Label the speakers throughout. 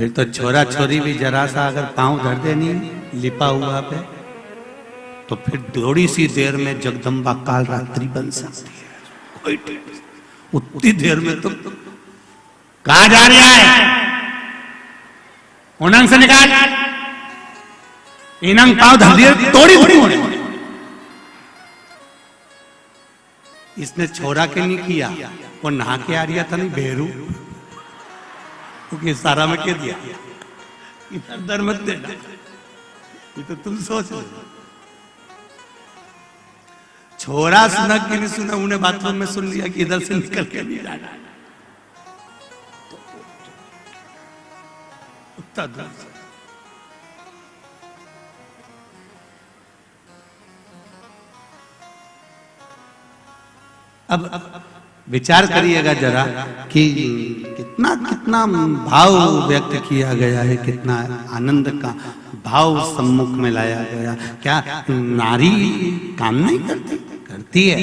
Speaker 1: फिर तो छोरा छोरी भी जरा सा अगर पांव धर देनी लिपा हुआ पे, तो फिर थोड़ी सी देर में जगदम्बा काल रात्रि बन सकती है। उतनी देर में तो कहा जा रहा है, उनंग से निकाल, इनंग पांव धर दिए तोड़ी थोड़ी। इसने छोरा के नहीं किया, वो नहा के आ रहा था नहीं बेरू, क्योंकि सारा में कह दिया इधर डर मत देना, ये तो तुम सोच लो। छोरा सुना कि नहीं सुना, उन्हें बाथरूम में सुन लिया कि इधर से निकल के नहीं जाना। अब विचार करिएगा जरा कि कितना कितना भाव व्यक्त किया गया है, कितना आनंद का भाव सम्मुख में लाया गया। क्या नारी काम नहीं करती? करती है।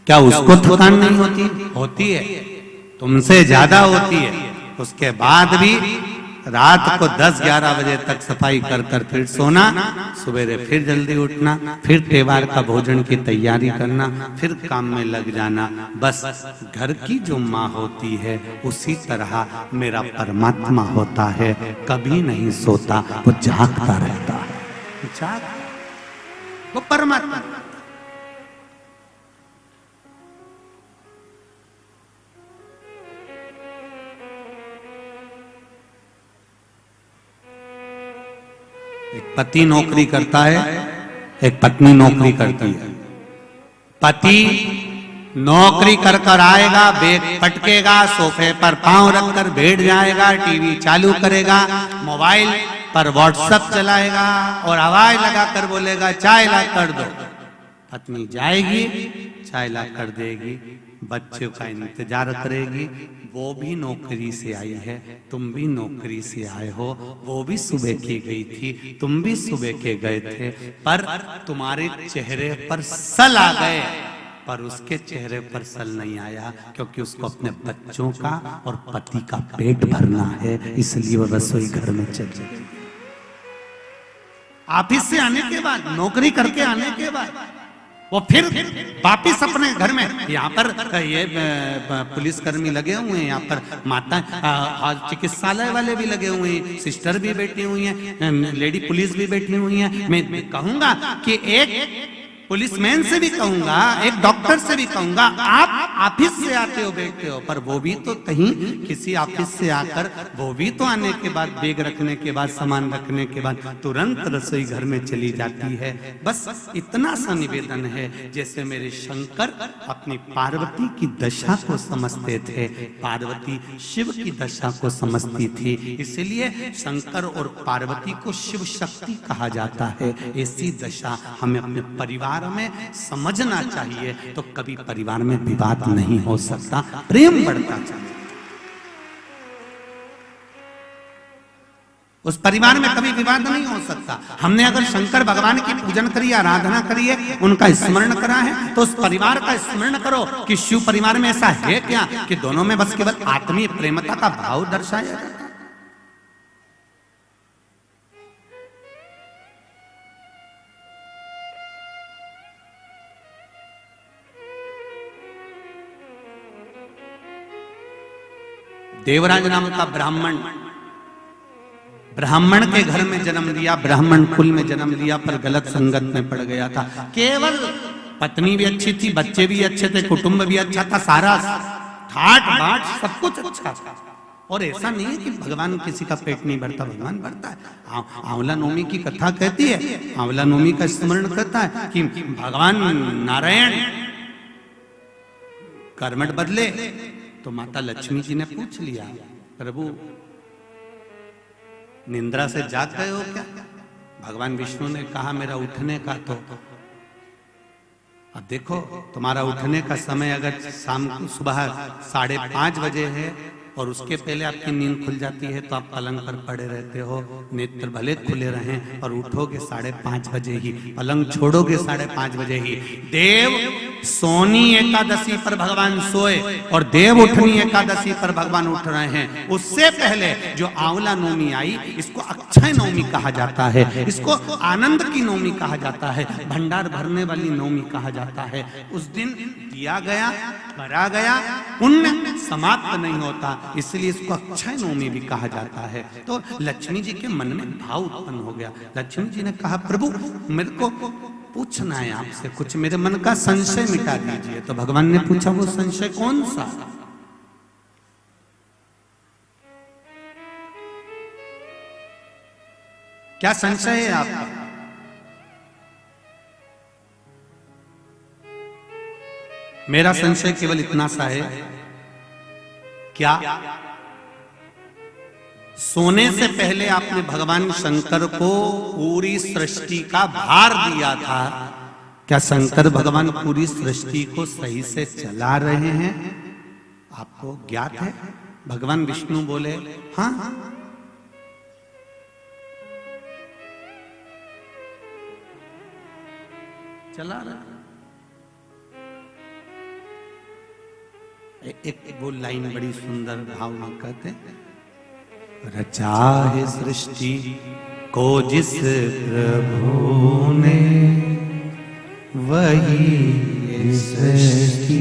Speaker 1: क्या उसको थकान नहीं होती? होती है, तुमसे ज्यादा होती है। उसके बाद भी रात को 10-11 बजे तक सफाई कर कर फिर सोना, सवेरे फिर जल्दी उठना, फिर त्योहार का भोजन की तैयारी करना, फिर काम में लग जाना। बस घर की जो माँ होती है उसी तरह मेरा परमात्मा होता है, कभी नहीं सोता, वो जागता रहता है। वो परमात्मा। एक पति नौकरी करता है, एक पत्नी नौकरी करती है। पति नौकरी कर कर आएगा, बैग पटकेगा, सोफे पर पांव रखकर बैठ जाएगा, टीवी चालू करेगा, मोबाइल पर व्हाट्सएप चलाएगा और आवाज लगाकर बोलेगा चाय ला कर दो। पत्नी जाएगी, चाय ला कर देगी, बच्चों का इंतजार करेगी। वो भी नौकरी से आई है, तुम भी नौकरी से आए हो। वो भी सुबह की गई थी, तुम भी सुबह के गए थे, पर तुम्हारे चेहरे पर सल आ गए, पर उसके चेहरे पर सल नहीं आया, क्योंकि उसको अपने बच्चों का और पति का पेट भरना है, इसलिए वो रसोई घर में चल गई। ऑफिस से आने के बाद, नौकरी करके आने के बाद वो फिर वापिस अपने घर में, यहाँ पर ये पुलिस कर्मी लगे हुए हैं, यहाँ पर माता चिकित्सालय वाले भी लगे हुए हैं, सिस्टर भी बैठी हुई हैं, लेडी पुलिस भी बैठी हुई हैं। मैं कहूंगा कि एक पुलिसमैन से भी कहूंगा, एक डॉक्टर से भी कहूंगा, आप ऑफिस से आते हो बैठते हो, पर वो भी तो कहीं किसी ऑफिस से आकर, वो भी तो आने के बाद, बैग रखने के बाद, सामान रखने के बाद तुरंत रसोई घर में चली जाती है। बस इतना सा निवेदन है, जैसे मेरे शंकर अपनी पार्वती की दशा को समझते थे, पार्वती शिव की दशा को समझती थी, इसलिए शंकर और पार्वती को शिव शक्ति कहा जाता है। ऐसी दशा हमें अपने परिवार में समझना चाहिए, तो कभी परिवार में विवाद नहीं हो सकता, प्रेम बढ़ता चाहिए। उस परिवार में कभी विवाद नहीं हो सकता। हमने अगर शंकर भगवान की पूजन करी, आराधना करी है, उनका स्मरण करा है, तो उस परिवार का स्मरण करो कि शिव परिवार में ऐसा है क्या कि दोनों में बस केवल आत्मीय प्रेमता का भाव दर्शाया जाता है। देवराज नाम का ब्राह्मण के घर में जन्म लिया, ब्राह्मण कुल में जन्म लिया, पर गलत संगत में पड़ गया था। केवल पत्नी भी अच्छी थी, बच्चे भी अच्छे थे, कुटुंब भी अच्छा था, सारा ठाट बाट सब कुछ अच्छा था। और ऐसा नहीं है कि भगवान किसी का पेट नहीं भरता, भगवान भरता है। आंवला नवमी की कथा कहती है, आंवला नवमी का स्मरण करता है कि भगवान नारायण कर्मठ बदले, तो माता लक्ष्मी जी ने पूछ लिया, प्रभु निंद्रा से जाग गए हो क्या? भगवान विष्णु ने कहा मेरा उठने का तो, अब देखो तुम्हारा उठने का समय अगर शाम को सुबह 5:30 बजे है, और उसके पहले आपकी नींद खुल जाती है तो आप पलंग पर पड़े रहते हो, नेत्र भले खुले रहें और उठोगे 5:30 बजे ही, पलंग छोड़ोगे 5:30 बजे ही। देव सोनी एकादशी पर भगवान सोए और देव उठनी एकादशी पर भगवान उठ रहे हैं। उससे पहले जो आंवला नवमी आई, इसको अक्षय नवमी कहा जाता है, इसको आनंद की नवमी कहा जाता है, भंडार भरने वाली नवमी कहा जाता है। उस दिन दिया गया, भरा गया, पुण्य समाप्त नहीं होता, इसलिए इसको अक्षय नवमी भी कहा जाता है। तो लक्ष्मी जी के मन में भाव उत्पन्न हो गया। लक्ष्मी जी ने कहा, प्रभु मेरे को पूछना है आपसे कुछ, मेरे मन का संशय मिटा दीजिए। तो भगवान ने पूछा, वो संशय कौन सा? क्या संशय है आपका? मेरा संशय केवल इतना सा है, क्या सोने से पहले आपने भगवान शंकर को पूरी सृष्टि का भार दिया था? क्या शंकर भगवान पूरी सृष्टि को सही से चला रहे हैं? आपको ज्ञात है? भगवान विष्णु बोले, हाँ चला रहे। एक वो लाइन बड़ी सुंदर भाव में कहते, रचा है सृष्टि को जिस प्रभु ने, वही सृष्टि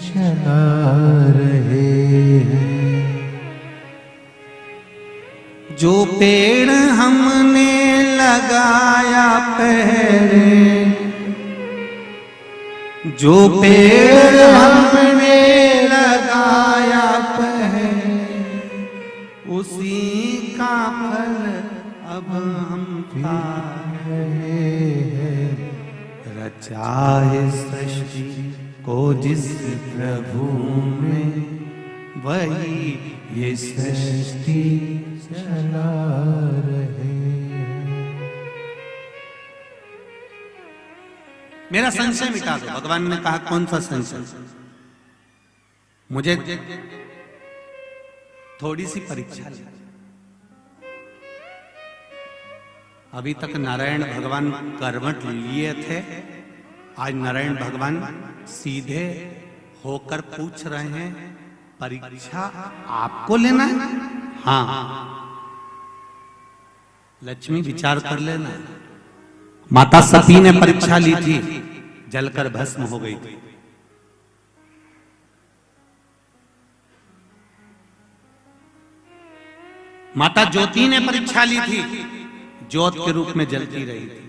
Speaker 1: चला रहे हैं। जो पेड़ हमने लगाया पहले, जो पेड़ हमने लगाया पहले, उसी का फल अब हम पा रहे हैं। रचा है सृष्टि को जिस प्रभु ने, वही ये सृष्टि चला रहे हैं। मेरा संशय मिटा दो। भगवान ने कहा, कौन सा संशय? मुझे थोड़ी सी परीक्षा ली। अभी तक नारायण भगवान कर्मठ लिए थे, आज नारायण भगवान सीधे होकर पूछ रहे हैं, परीक्षा आपको लेना है? हाँ। लक्ष्मी विचार कर लेना। माता सती ने परीक्षा ली थी, जलकर भस्म हो गई थी। माता ज्योति ने परीक्षा ली थी, ज्योत के रूप में जलती रही थी।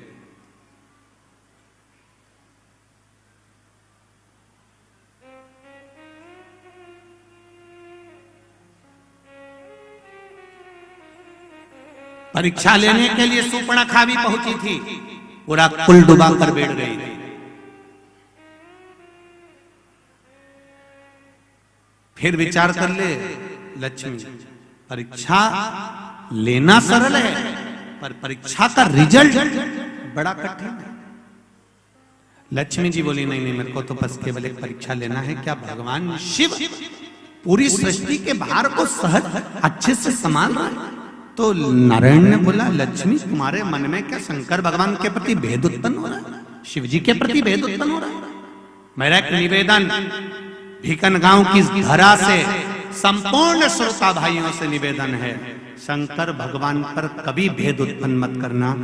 Speaker 1: परीक्षा लेने के लिए सुपर्णखा भी पहुंची थी, पूरा कुल डुबा कर बैठ गई थी। फिर विचार कर ले लक्ष्मी, परीक्षा लेना सरल है, पर परीक्षा का रिजल्ट बड़ा कठिन है। लक्ष्मी जी बोली, नहीं नहीं, मेरे को तो बस केवल एक परीक्षा लेना है, क्या भगवान शिव पूरी सृष्टि के भार को सहज अच्छे से संभाल रहा है? तो नारायण ने बोला, लक्ष्मी तुम्हारे मन में क्या शंकर भगवान के प्रति भेद उत्पन्न हो रहा है? शिव जी के प्रति भेद उत्पन्न हो रहा है? मेरा एक निवेदन भीकन गांव की धरा से संपूर्ण श्रोता भाइयों से निवेदन है, शंकर भगवान पर कभी भेद उत्पन्न मत करना।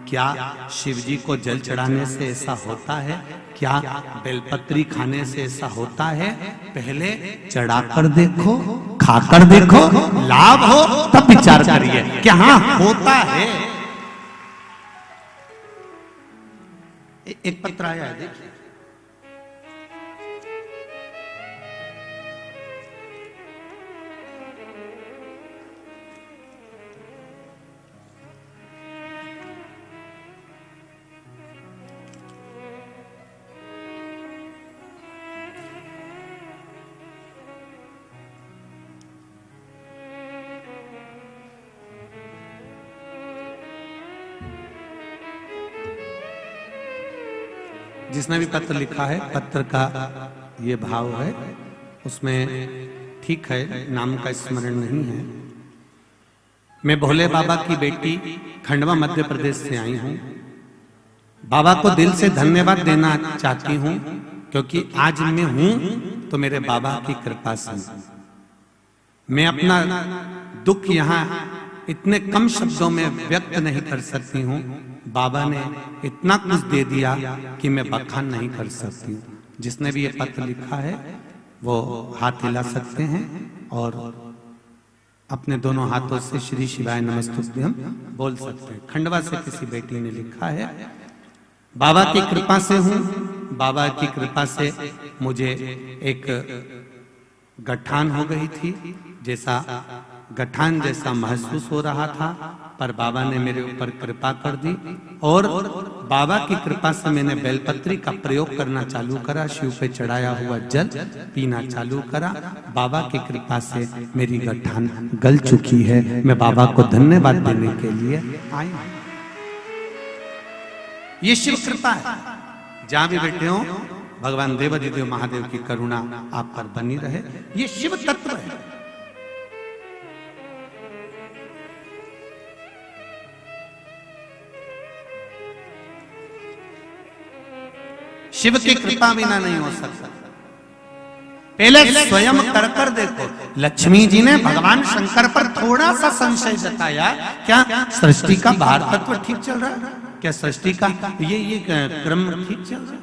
Speaker 1: क्या शिव जी को जल चढ़ाने से ऐसा होता है? क्या बेलपत्री खाने से ऐसा होता है? पहले चढ़ाकर देखो, खाकर देखो, लाभ हो तब विचार करिए क्या हाँ होता है। एक पत्र आया है, देखिए। जिसने भी पत्र लिखा है, पत्र का ये भाव है, उसमें ठीक है, नाम का स्मरण नहीं है। मैं भोले बाबा की बेटी खंडवा मध्य प्रदेश से आई हूं। बाबा को दिल से धन्यवाद देना चाहती हूं, क्योंकि आज मैं हूं तो मेरे बाबा की कृपा से। मैं अपना दुख यहां इतने कम शब्दों में व्यक्त नहीं कर सकती हूं। बाबा ने इतना कुछ दे दिया कि मैं बखान नहीं कर सकती हूं। जिसने भी ये पत्र लिखा है वो हाथ हिला सकते हैं और अपने दोनों हाथों से श्री शिवाय नमस्तुभ्यं हम बोल सकते हैं। खंडवा से किसी बेटी ने लिखा है, बाबा की कृपा से हूं। बाबा की कृपा से मुझे एक गठान हो गई थी, गठान जैसा महसूस हो रहा था, पर बाबा ने मेरे ऊपर कृपा कर दी और बाबा की कृपा से मैंने बेलपत्री का प्रयोग करना चालू करा। शिव पे चढ़ाया हुआ जल पीना चालू करा। बाबा की कृपा से मेरी गठान गल चुकी है। मैं बाबा को धन्यवाद देने के लिए आई हूं। ये शिव कृपा है। जहां भी बैठे हो, भगवान देवाधिदेव महादेव की करुणा आप पर बनी रहे। ये शिव तत्व है। शिव की कृपा बिना नहीं हो सकता। पहले स्वयं कर देखो। लक्ष्मी जी ने भगवान शंकर पर थोड़ा सा संशय जताया, क्या सृष्टि का बाहर तत्व ठीक चल रहा है? क्या सृष्टि का ये क्रम ठीक चल रहा है?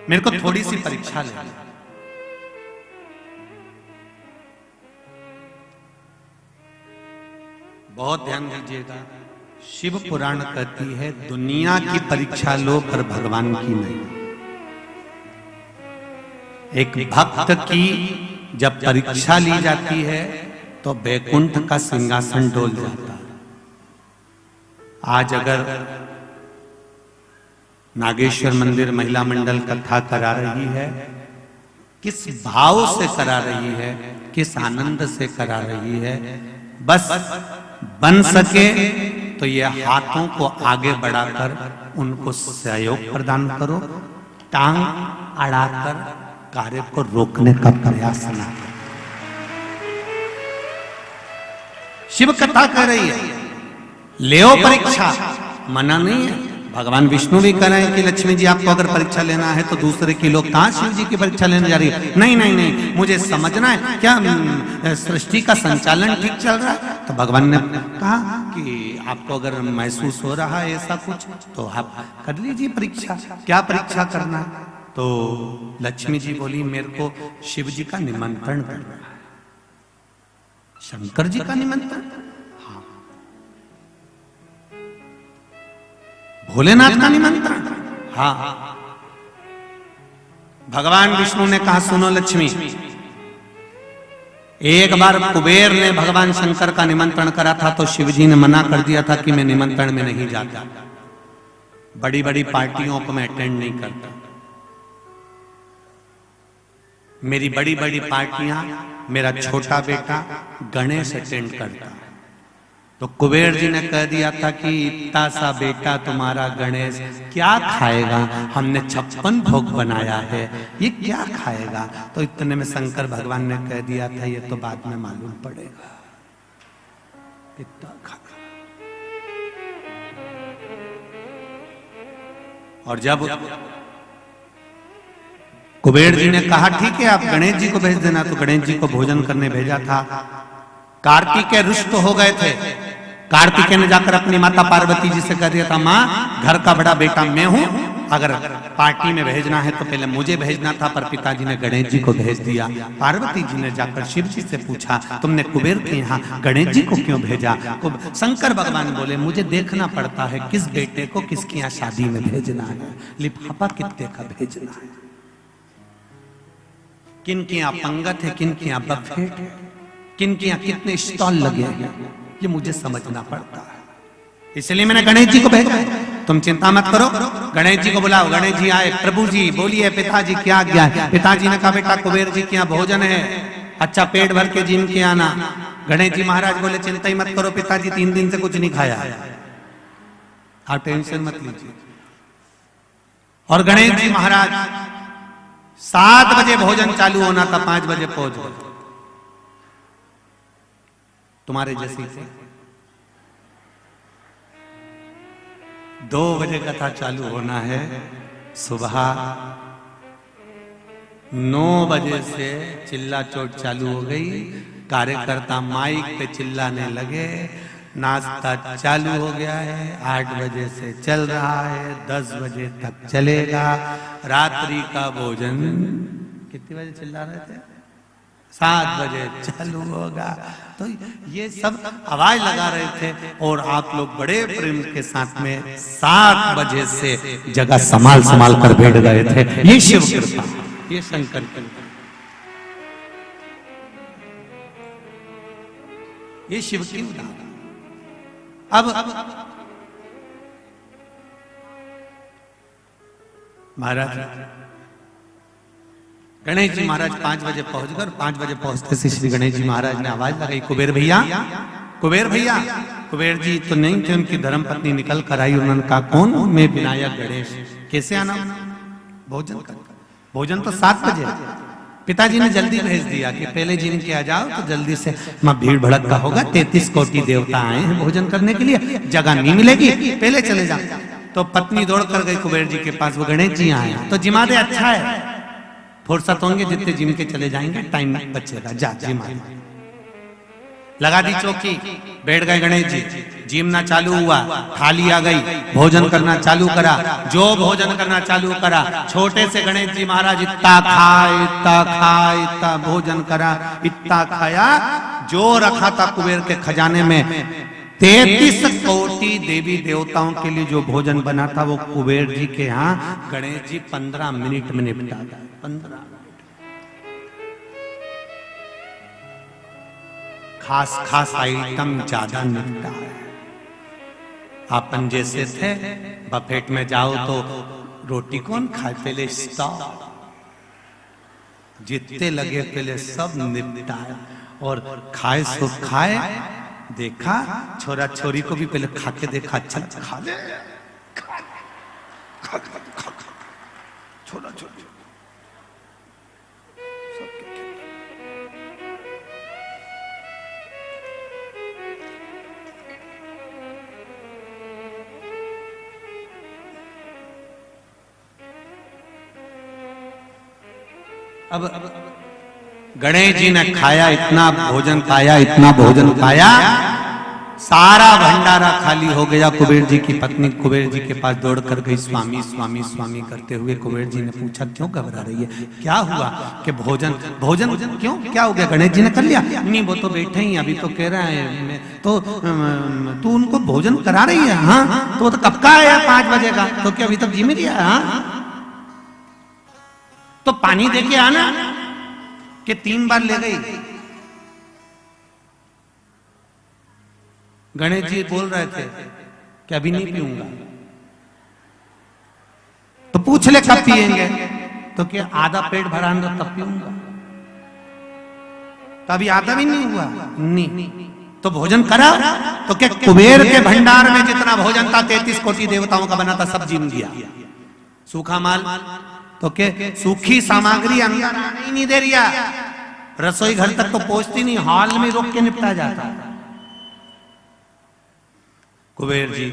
Speaker 1: मेरे को थोड़ी सी परीक्षा ले। बहुत ध्यान दीजिएगा। शिव पुराण कहती है दुनिया की परीक्षा लो पर भगवान की नहीं। एक भक्त की जब परीक्षा ली जाती है तो बैकुंठ का सिंहासन डोल जाता है। आज अगर नागेश्वर मंदिर महिला मंडल कथा करा रही है, किस भाव से करा रही है, किस आनंद से करा रही है। बस बन सके तो ये हाथों को आगे बढ़ाकर उनको सहयोग प्रदान करो, टांग अड़ाकर कार्य को रोकने का प्रयास न करो। शिव कथा कह रही है लेओ परीक्षा, मना नहीं है। भगवान विष्णु भी कह रहे हैं कि लक्ष्मी जी आपको अगर परीक्षा लेना है तो दूसरे की लोग कहां शिव जी की परीक्षा लेने जा रही है। नहीं नहीं नहीं, मुझे समझना है क्या सृष्टि का संचालन ठीक चल रहा है। तो भगवान ने कहा कि आपको अगर महसूस हो रहा है ऐसा कुछ तो आप कर लीजिए परीक्षा। क्या परीक्षा करना है? तो लक्ष्मी जी बोली मेरे को शिव जी का निमंत्रण करना है। शंकर जी का निमंत्रण? हाँ। भोलेनाथ का निमंत्रण? हाँ। भगवान विष्णु ने कहा सुनो लक्ष्मी, एक बार कुबेर ने भगवान शंकर का निमंत्रण करा था तो शिवजी ने मना कर दिया था कि मैं निमंत्रण में नहीं जाता, बड़ी बड़ी पार्टियों को मैं अटेंड नहीं करता। मेरी बड़ी बड़ी पार्टियां मेरा छोटा बेटा गणेश अटेंड करता। तो कुबेर जी ने कह दिया था कि इतना सा बेटा तुम्हारा गणेश क्या खाएगा, हमने 56 भोग बनाया है, ये क्या खाएगा। तो इतने में शंकर भगवान ने कह दिया था ये तो बाद में मालूम पड़ेगा। इतना खा। और जब कुबेर जी ने कहा ठीक है आप गणेश जी को भेज देना, तो गणेश जी को भोजन करने भेजा था। कार्तिकेय रुष्ट हो गए थे। कार्तिकेय ने जाकर अपनी माता पार्वती जी से कह दिया था माँ घर का बड़ा बेटा मैं हूं, अगर पार्टी में भेजना है तो पहले मुझे भेजना था, पर पिताजी ने गणेश जी को भेज दिया। पार्वती जी ने जाकर शिव जी से पूछा तुमने कुबेर के यहाँ गणेश जी को क्यों भेजा। शंकर भगवान बोले मुझे देखना पड़ता है किस बेटे को किसके यहाँ शादी में भेजना है, लिफाफा कितने का भेजना है, किन के यहाँ पंगत है, किन के यहाँ बफेट है, किन के यहाँ कितने स्टॉल लगे हैं, ये मुझे समझना पड़ता है। इसलिए मैंने गणेश जी को भेजा। तुम चिंता मत करो, गणेश जी को बुलाओ। गणेश जी आए। प्रभु जी बोलिए पिताजी क्या आज्ञा है। पिताजी ने कहा बेटा कुबेर जी के यहाँ भोजन है, अच्छा पेट भर के जिम के आना। गणेश जी महाराज बोले चिंता ही मत करो पिताजी, 3 दिन से कुछ नहीं खाया, आप टेंशन मत लीजिए। और गणेश जी महाराज 7 बजे भोजन चालू होना था, 5 बजे पहुंच गए। तुम्हारे जैसे थे। 2 बजे कथा चालू होना है, सुबह 9 बजे से चिल्ला चोट चालू हो गई। कार्यकर्ता माइक पे चिल्लाने लगे, नाश्ता चालू हो गया है, 8 बजे से चल रहा है, 10 बजे तक चलेगा। रात्रि का भोजन कितने बजे चिल्ला रहे थे? 7 बजे चालू होगा। तो ये सब आवाज लगा रहे थे और आप लोग बड़े प्रेम के साथ में 7 बजे से जगह संभाल संभाल कर बैठ गए थे। ये शिव कृपा, ये शंकर कृपा, ये शिव की उदाहरण। अब महाराज गणेश जी महाराज 5 बजे पहुंच गए। 5 बजे पहुंचते से श्री गणेश जी महाराज ने आवाज लगाई, कुबेर भैया, कुबेर भैया। कुबेर जी तो नहीं थे, उनकी धर्मपत्नी निकल कर आई। उन्होंने कहा, कौन? मैं विनायक गणेश। कैसे आना? भोजन कर। भोजन तो 7 बजे। पिताजी ने जल्दी भेज दिया कि पहले जिनके आ जाओ तो जल्दी से, मां भीड़ भड़का होगा, 33 कोटि देवता आए हैं भोजन करने के लिए, जगह नहीं मिलेगी, पहले चले जाओ। तो पत्नी दौड़ कर गई कुबेर जी के पास, वो गणेश जी आए तो जिमा दे, अच्छा है, फुर्सत होंगे जितने जिम के चले जाएंगे, टाइम बचेगा, जा जिमा। लगा दी चौकी, बैठ गए गणेश जी। जिमना चालू हुआ, थाली आ गई, भोजन करना चालू करा। जो भोजन करना चालू करा, छोटे से गणेश जी महाराज इतना खाए, इतना खाए, इतना भोजन करा, इतना खाया। जो रखा था कुबेर के खजाने में, 33 कोटि देवी देवताओं के लिए जो भोजन बना था, वो कुबेर जी के यहाँ गणेश जी 15 मिनट में निपटा गए। 15 खास खास आइटम ज्यादा निपटा है। अपन जैसे थे, बफेट में जाओ तो रोटी कौन खाए, पहले स्टॉप, जितने लगे पहले सब निपटाया और खाए सो खाए। देखा छोरा छोरी को भी पहले खा के देखा, अच्छा खा ले, छोरा छोरी अब गणेश जी ने खाया, इतना भोजन पाया, इतना भोजन पाया, सारा भंडारा खाली हो गया। कुबेर जी की पत्नी कुबेर जी के पास दौड़ कर गई, स्वामी स्वामी स्वामी करते हुए। कुबेर जी ने पूछा, क्यों घबरा रही है, क्या हुआ? कि भोजन भोजन क्यों, क्या हो गया? गणेश जी ने कर लिया। नहीं, वो तो बैठे ही, अभी तो कह रहे हैं तो तू उनको भोजन करा रही है? हाँ, तो कब का आया? 5 बजे का। तो क्या अभी तक जी में लिया? हाँ, तो पानी दे के आना। कि 3 बार ले गई। गणेश जी बोल रहे थे कि अभी नहीं पीऊंगा। तो पूछ ले कब पिएंगे? तो क्या आधा पेट भरा दो तब पीऊंगा। तो अभी आधा भी नहीं हुआ। नहीं तो भोजन करा। तो क्या कुबेर के भंडार में जितना भोजन था 33 कोटि देवताओं का बना था, सब जीम दिया। सूखा माल तो के सूखी सामग्री अंदर आने ही नहीं दे रिया। रसोई घर तक तो पहुंचती नहीं, हॉल में रोक के निपटा जाता। कुबेर जी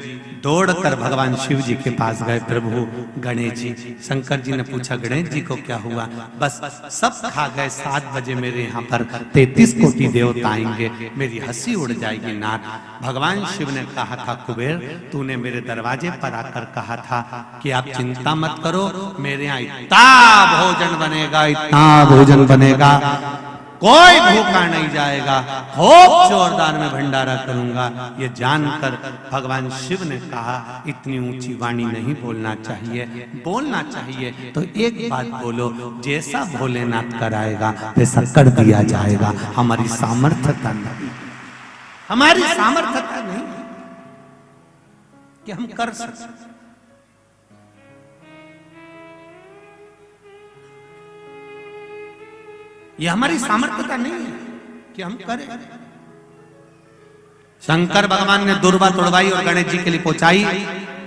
Speaker 1: दौड़कर भगवान शिव जी के पास गए। प्रभु गणेश जी, शंकर जी ने पूछा, गणेश जी को क्या हुआ? बस सब खा गए। 7 बजे मेरे यहाँ पर 33 कोटि देवता आएंगे, मेरी हंसी उड़ जाएगी नाथ। भगवान शिव ने कहा था, कुबेर तूने मेरे दरवाजे पर आकर कहा था कि आप चिंता मत करो, मेरे यहाँ इतना भोजन बनेगा, इतना भोजन बनेगा, कोई भूखा नहीं जाएगा, खूब जोरदार में भंडारा करूंगा। ये जानकर भगवान शिव ने कहा, इतनी ऊंची वाणी नहीं बोलना चाहिए, बोलना चाहिए तो एक बात बोलो, जैसा भोलेनाथ कराएगा वैसा कर दिया जाएगा। हमारी सामर्थ्यता नहीं, हमारी सामर्थ्यता नहीं कि हम कर सकते। ये हमारी सामर्थ्यता नहीं है कि हम करें। शंकर भगवान ने दुर्वा तोड़वाई और गणेश जी के लिए पहुंचाई।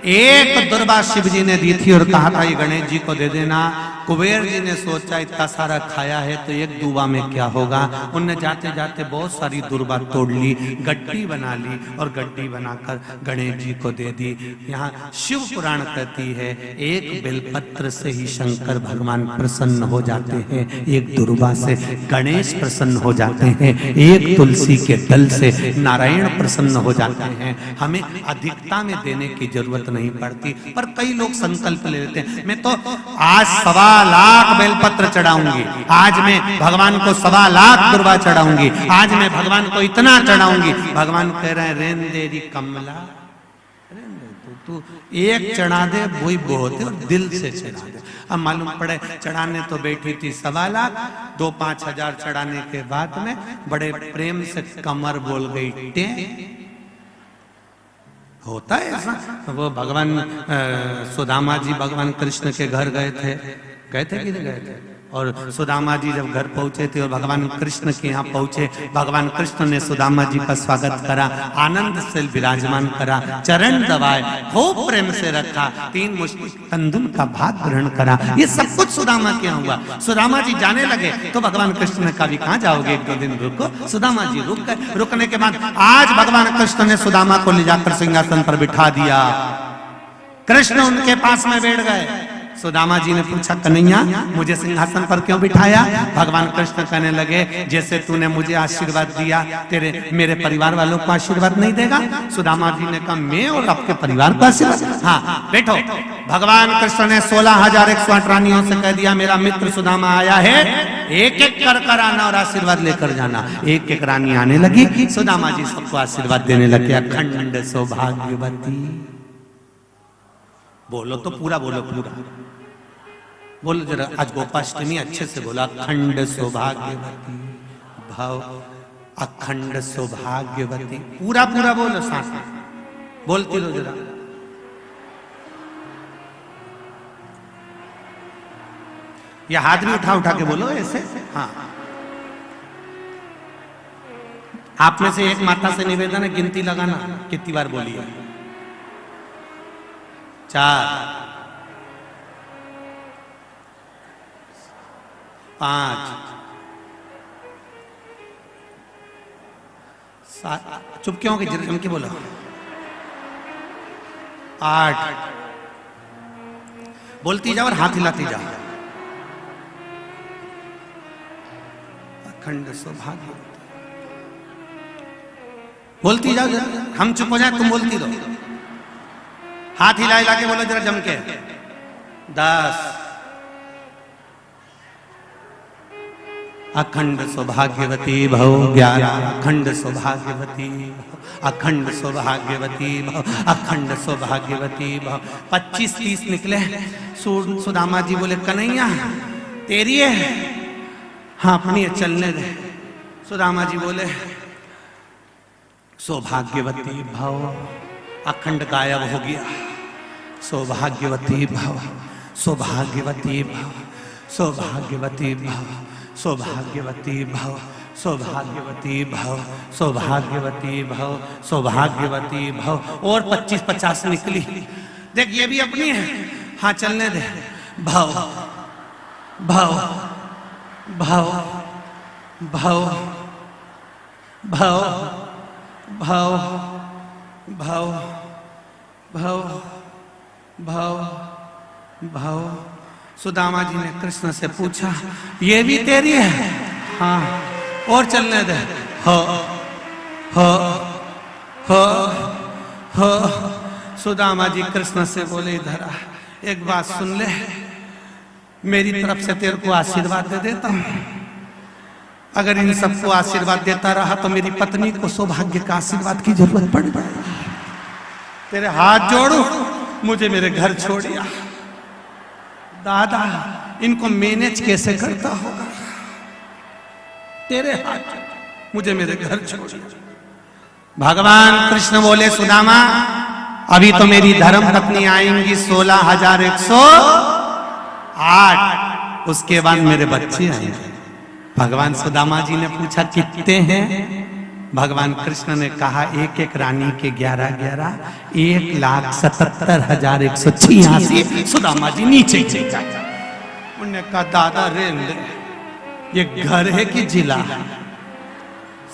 Speaker 1: एक दुर्वा शिव जी ने दी थी और कहा था ये गणेश जी को दे देना। कुबेर जी ने सोचा इतना सारा खाया है तो एक दुर्वा में क्या होगा। उनने जाते जाते बहुत सारी दुर्वा तोड़ ली, गड्डी बना ली और गड्डी बनाकर गणेश जी को दे दी। यहाँ शिव पुराण कहती है एक बेलपत्र से ही शंकर भगवान प्रसन्न हो जाते हैं, एक दुर्वा से गणेश प्रसन्न हो जाते हैं, एक तुलसी के दल से नारायण प्रसन्न हो जाते हैं। हमें अधिकता में देने की जरूरत नहीं पड़ती, पर कई लोग संकल्प ले लेते हैं मैं तो आज 1.25 लाख बेलपत्र चढ़ाऊंगी, आज मैं भगवान को 1.25 लाख दुर्वा चढ़ाऊंगी, आज मैं भगवान को इतना चढ़ाऊंगी। भगवान कह रहे हैं रेन देरी कमला, तू एक चढ़ा दे वही बहुत है और दिल से चढ़ा दे। अब मालूम पड़े चढ़ाने तो बैठी थी 1.25 लाख, 2-5 हजार चढ़ाने के बाद में बड़े प्रेम से कमर बोल गई टे। होता है ऐसा। वो भगवान सुदामा जी भगवान कृष्ण के घर गए थे कि नहीं गए थे? और सुदामा जी जब घर पहुंचे थे और भगवान कृष्ण के यहाँ पहुंचे, भगवान कृष्ण ने सुदामा जी का स्वागत करा, आनंद से विराजमान करा, चरण दबाए, खूब प्रेम से रखा, 3 मुश्किल कंदुम का भात ग्रहण करा। ये सब कुछ सुदामा के यहाँ हुआ। सुदामा जी जाने लगे तो भगवान कृष्ण ने कहा कहाँ जाओगे, 1-2 दिन रुको। सुदामा जी रुक गए। रुकने के बाद आज भगवान कृष्ण ने सुदामा को ले जाकर सिंहासन पर बिठा दिया। कृष्ण उनके पास में बैठ गए। सुदामा जी ने पूछा कन्हैया मुझे सिंहासन पर क्यों बिठाया? भगवान कृष्ण कहने लगे जैसे तूने मुझे आशीर्वाद दिया तेरे मेरे परिवार वालों को आशीर्वाद नहीं देगा? सुदामा जी ने कहा मैं और आपके परिवार को आशीर्वाद? हाँ बैठो। भगवान कृष्ण ने 16,108 रानियों से कह दिया मेरा मित्र सुदामा आया है, एक एक कर आना और आशीर्वाद लेकर जाना। एक एक रानी आने लगी, सुदामा जी सबको आशीर्वाद देने लगे। अखंड सौभाग्यवती, बोलो तो पूरा बोलो, पूरा बोलो जरा। आज गोपाष्टमी अच्छे से बोला। अखंड सौभाग्यवती भव, अखंड सौभाग्यवती, पूरा पूरा बोलो, साथ बोलती लो जरा। या हाथ भी उठा उठा के बोलो ऐसे। हाँ, आप में से एक माता से निवेदन है गिनती लगाना, कितनी बार बोली है? 4, 5, 7, चुप क्यों कि जम के बोलो। 8, बोलती जाओ और हाथ हिलाती जाओ। अखंड सौभाग्य, बोलती जाओ जरा। हम चुप हो जाए तुम बोलती रहो। हाथ हिला हिला के बोलो जरा जम के। 10, अखंड सौभाग्यवती भव। 11, अखंड सौभाग्यवती भव, अखंड सौभाग्यवती भव, अखंड सौभाग्यवती भव। 25-30 निकले। सुदामा जी बोले कन्हैया तेरी है? हाँ अपनी है, चलने दे। सुदामा जी बोले सौभाग्यवती भव, अखंड गायब हो गया। सौभाग्यवती भव, सौभाग्यवती भव, सौभाग्यवती भव, सौभाग्यवती भव, सौभाग्यवती भव, सौभाग्यवती भव, सौभाग्यवती भव। और 25-50 निकली। देख ये भी अपनी है। हाँ चलने दे। भव भव भव भव भव भव भव भव भव भव। सुदामा जी ने कृष्ण से पूछा ये भी तेरी है? हाँ। और चलने दे। हो हो हो हो। सुदामा जी कृष्ण से बोले इधर आ, एक बात सुन ले, मेरी तरफ से तेरे को आशीर्वाद दे देता हूं। अगर इन सबको आशीर्वाद देता रहा तो मेरी पत्नी को सौभाग्य का आशीर्वाद की जरूरत पड़ पड़ेगी। तेरे हाथ जोड़ू, मुझे मेरे घर छोड़िया। दादा इनको मैनेज कैसे करता होगा? तेरे हाथ, मुझे मेरे घर छोड़िया। भगवान कृष्ण बोले सुदामा अभी तो मेरी धर्म पत्नी आएंगी 16,108, उसके बाद मेरे बच्चे आएंगे। भगवान सुदामा जी ने पूछा कितने हैं? भगवान कृष्ण ने कहा एक एक रानी के 11-11 1,77,186 सुदामा जी नीचे गिर गए। उन्होंने कहा दादा रे ये घर है कि जिला,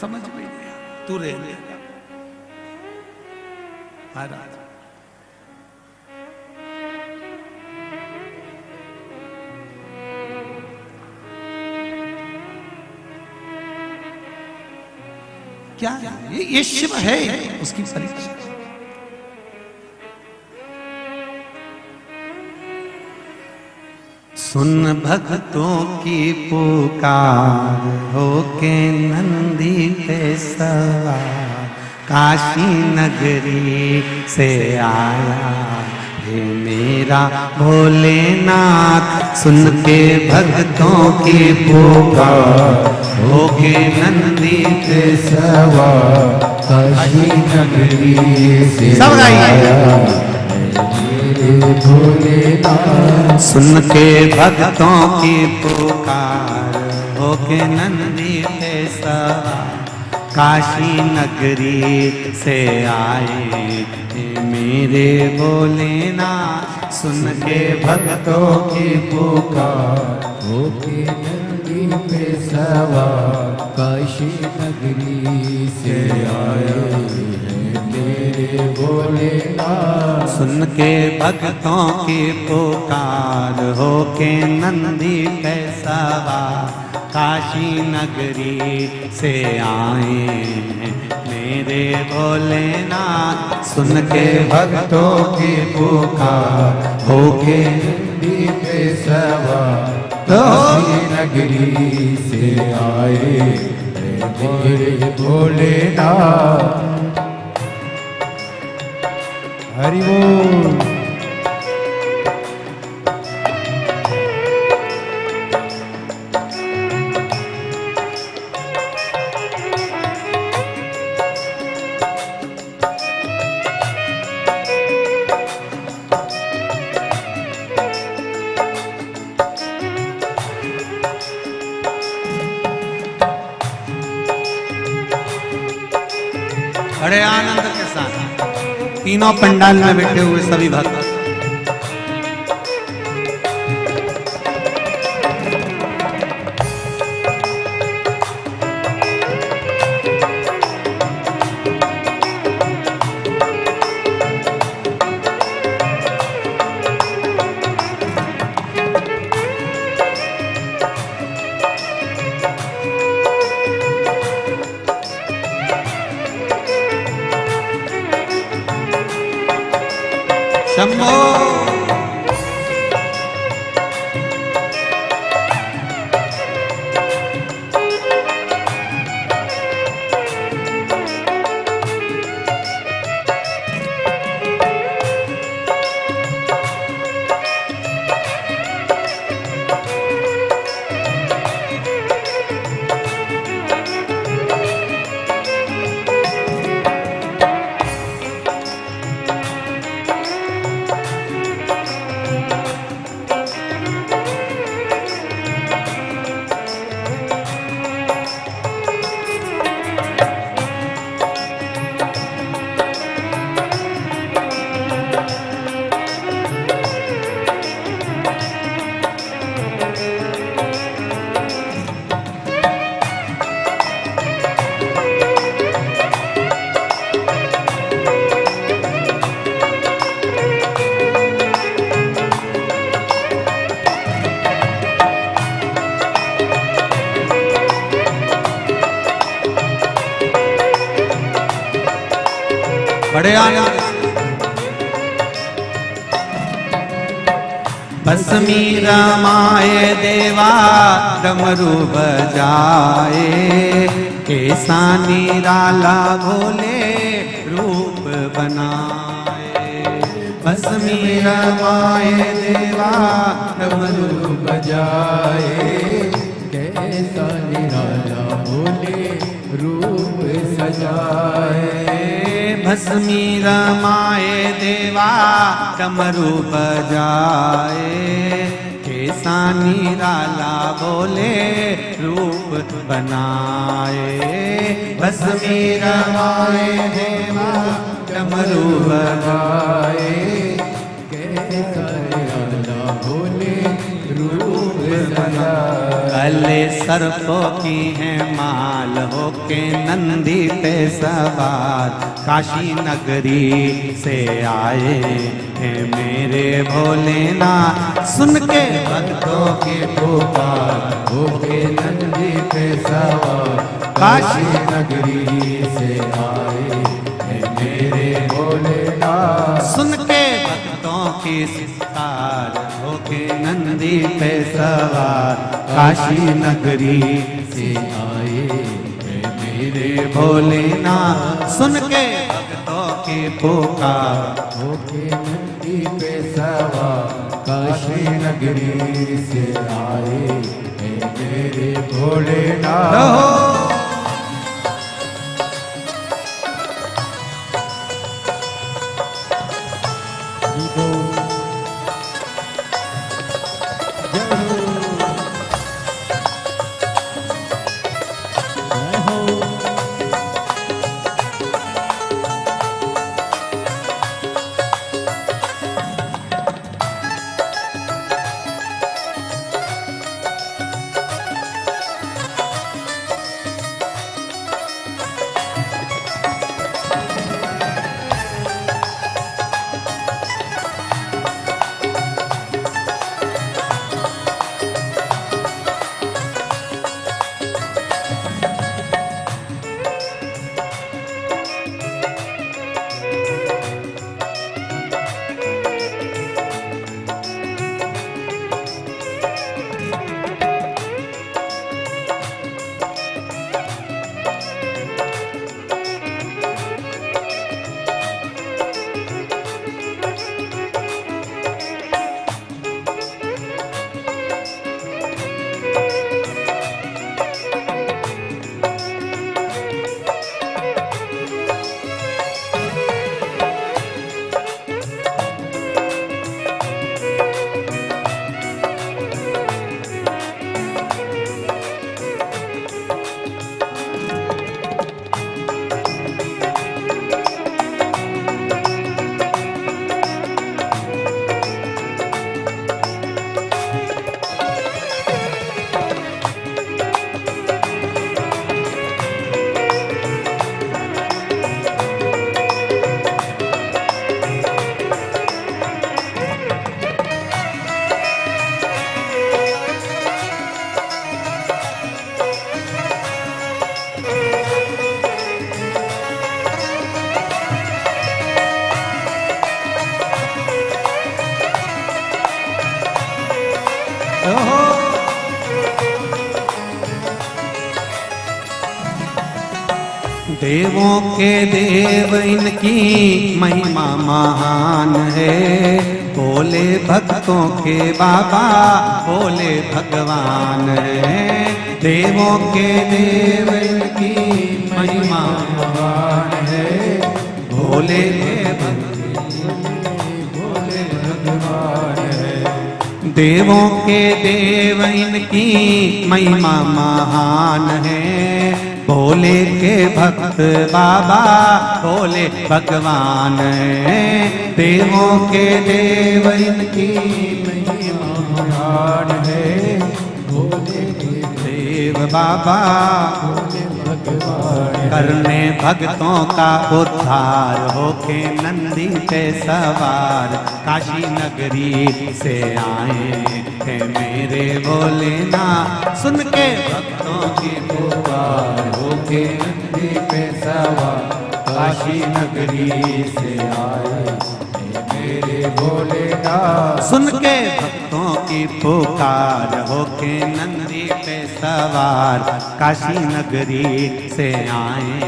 Speaker 1: समझ में नहीं आया, तू रे महाराज। क्या ये शिव है, उसकी परीक्षा। सुन भक्तों की पुकार, होके नंदी पे सवार काशी नगरी से आया हे मेरा भोलेनाथ। सुन के भक्तों की पुकार, होके नंदी पे सवार काशी नगरी से आया भोलेनाथ। सुन के भक्तों की पुकार, होके नंदी पे सवार काशी नगरी से आए मेरे भोलेनाथ। सुन के भक्तों की पुकार,
Speaker 2: होके नंदी पे सवार काशी नगरी से आए मेरे भोलेनाथ।
Speaker 1: सुन के भक्तों की पुकार, होके नंदी पे सवार काशी नगरी से आए मेरे भोलेनाथ। सुन के भक्तों की पुकार, होके
Speaker 2: नंदी पे सवार काशी नगरी से आए मेरे भोलेनाथ। हरि बोल।
Speaker 1: बड़े आनंद के साथ तीनों पंडाल में बैठे हुए सभी भक्त शंभो। बड़े आनंद। भस्मी रमाए देवा डमरू बजाए, कैसा निराला भोले रूप बनाए। भस्मी रमाए देवा डमरू
Speaker 2: बजाए, कैसा निराला भोले रूप सजाए।
Speaker 1: भस्मी रमाए देवा डमरू बजाए, ऐसा निराला बोले रूप बनाए, बस मेरा माए देवा डमरू बजाए,
Speaker 2: कैसा निराला बोले रूप सजाए।
Speaker 1: कले सर्पों की है माल होके नंदी पे सवार, काशी नगरी से आए हैं मेरे भोलेनाथ, सुन के भक्तों की पुकार
Speaker 2: होके नंदी पे सवार, काशी नगरी से आए हैं मेरे भोलेनाथ।
Speaker 1: सुन के भक्तों की पुकार होके नंदी पे सवार, काशी नगरी
Speaker 2: से आए हैं मेरे
Speaker 1: भोलेनाथ, सुन के भक्तों की पुकार
Speaker 2: होके नंदी पे सवार, काशी नगरी से आए हैं मेरे भोलेनाथ।
Speaker 1: रहो। देवों के देव इनकी महिमा महान है, भोले भक्तों के बाबा भोले भगवान है। देवों के देव इनकी महिमा महान है, भोले
Speaker 2: भोले भगवान है।
Speaker 1: देवों के देव इनकी महिमा महान है, भोले के भक्त बाबा भोले भगवान है। देवों के देव इनकी
Speaker 2: महिमा महान है, भोले के
Speaker 1: देव बाबा
Speaker 2: भोले भगवान है।
Speaker 1: करने भक्तों का उद्धार होके नंदी पे सवार, काशी नगरी से आए हैं मेरे भोलेनाथ। सुन के भक्तों की पुकार
Speaker 2: होके नंदी पे सवार, काशी नगरी से आए हैं मेरे भोलेनाथ।
Speaker 1: सुन के भक्तों की पुकार होके नंदी पे सवार, काशी नगरी से आए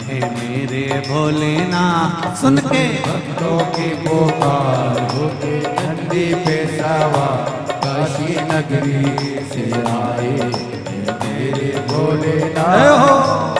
Speaker 1: हैं मेरे भोलेनाथ। सुन के
Speaker 2: भक्तों की पुकार होके नंदी पे सवार, काशी नगरी से आए हैं मेरे भोलेनाथ।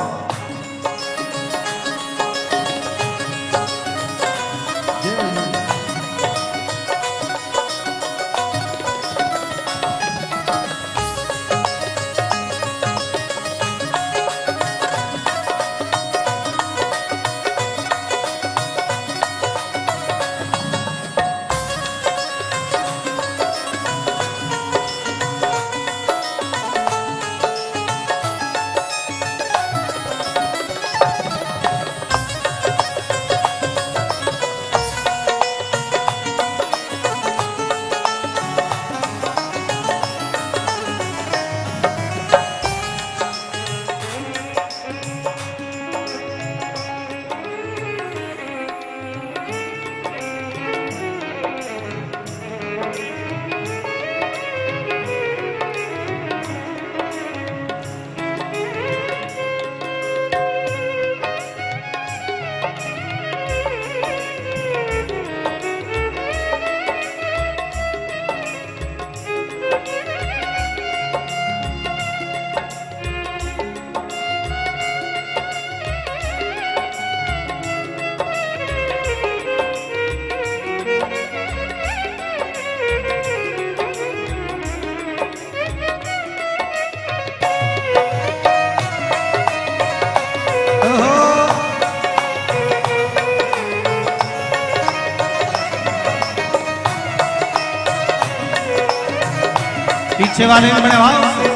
Speaker 1: पीछे वाले में बड़े भाव से।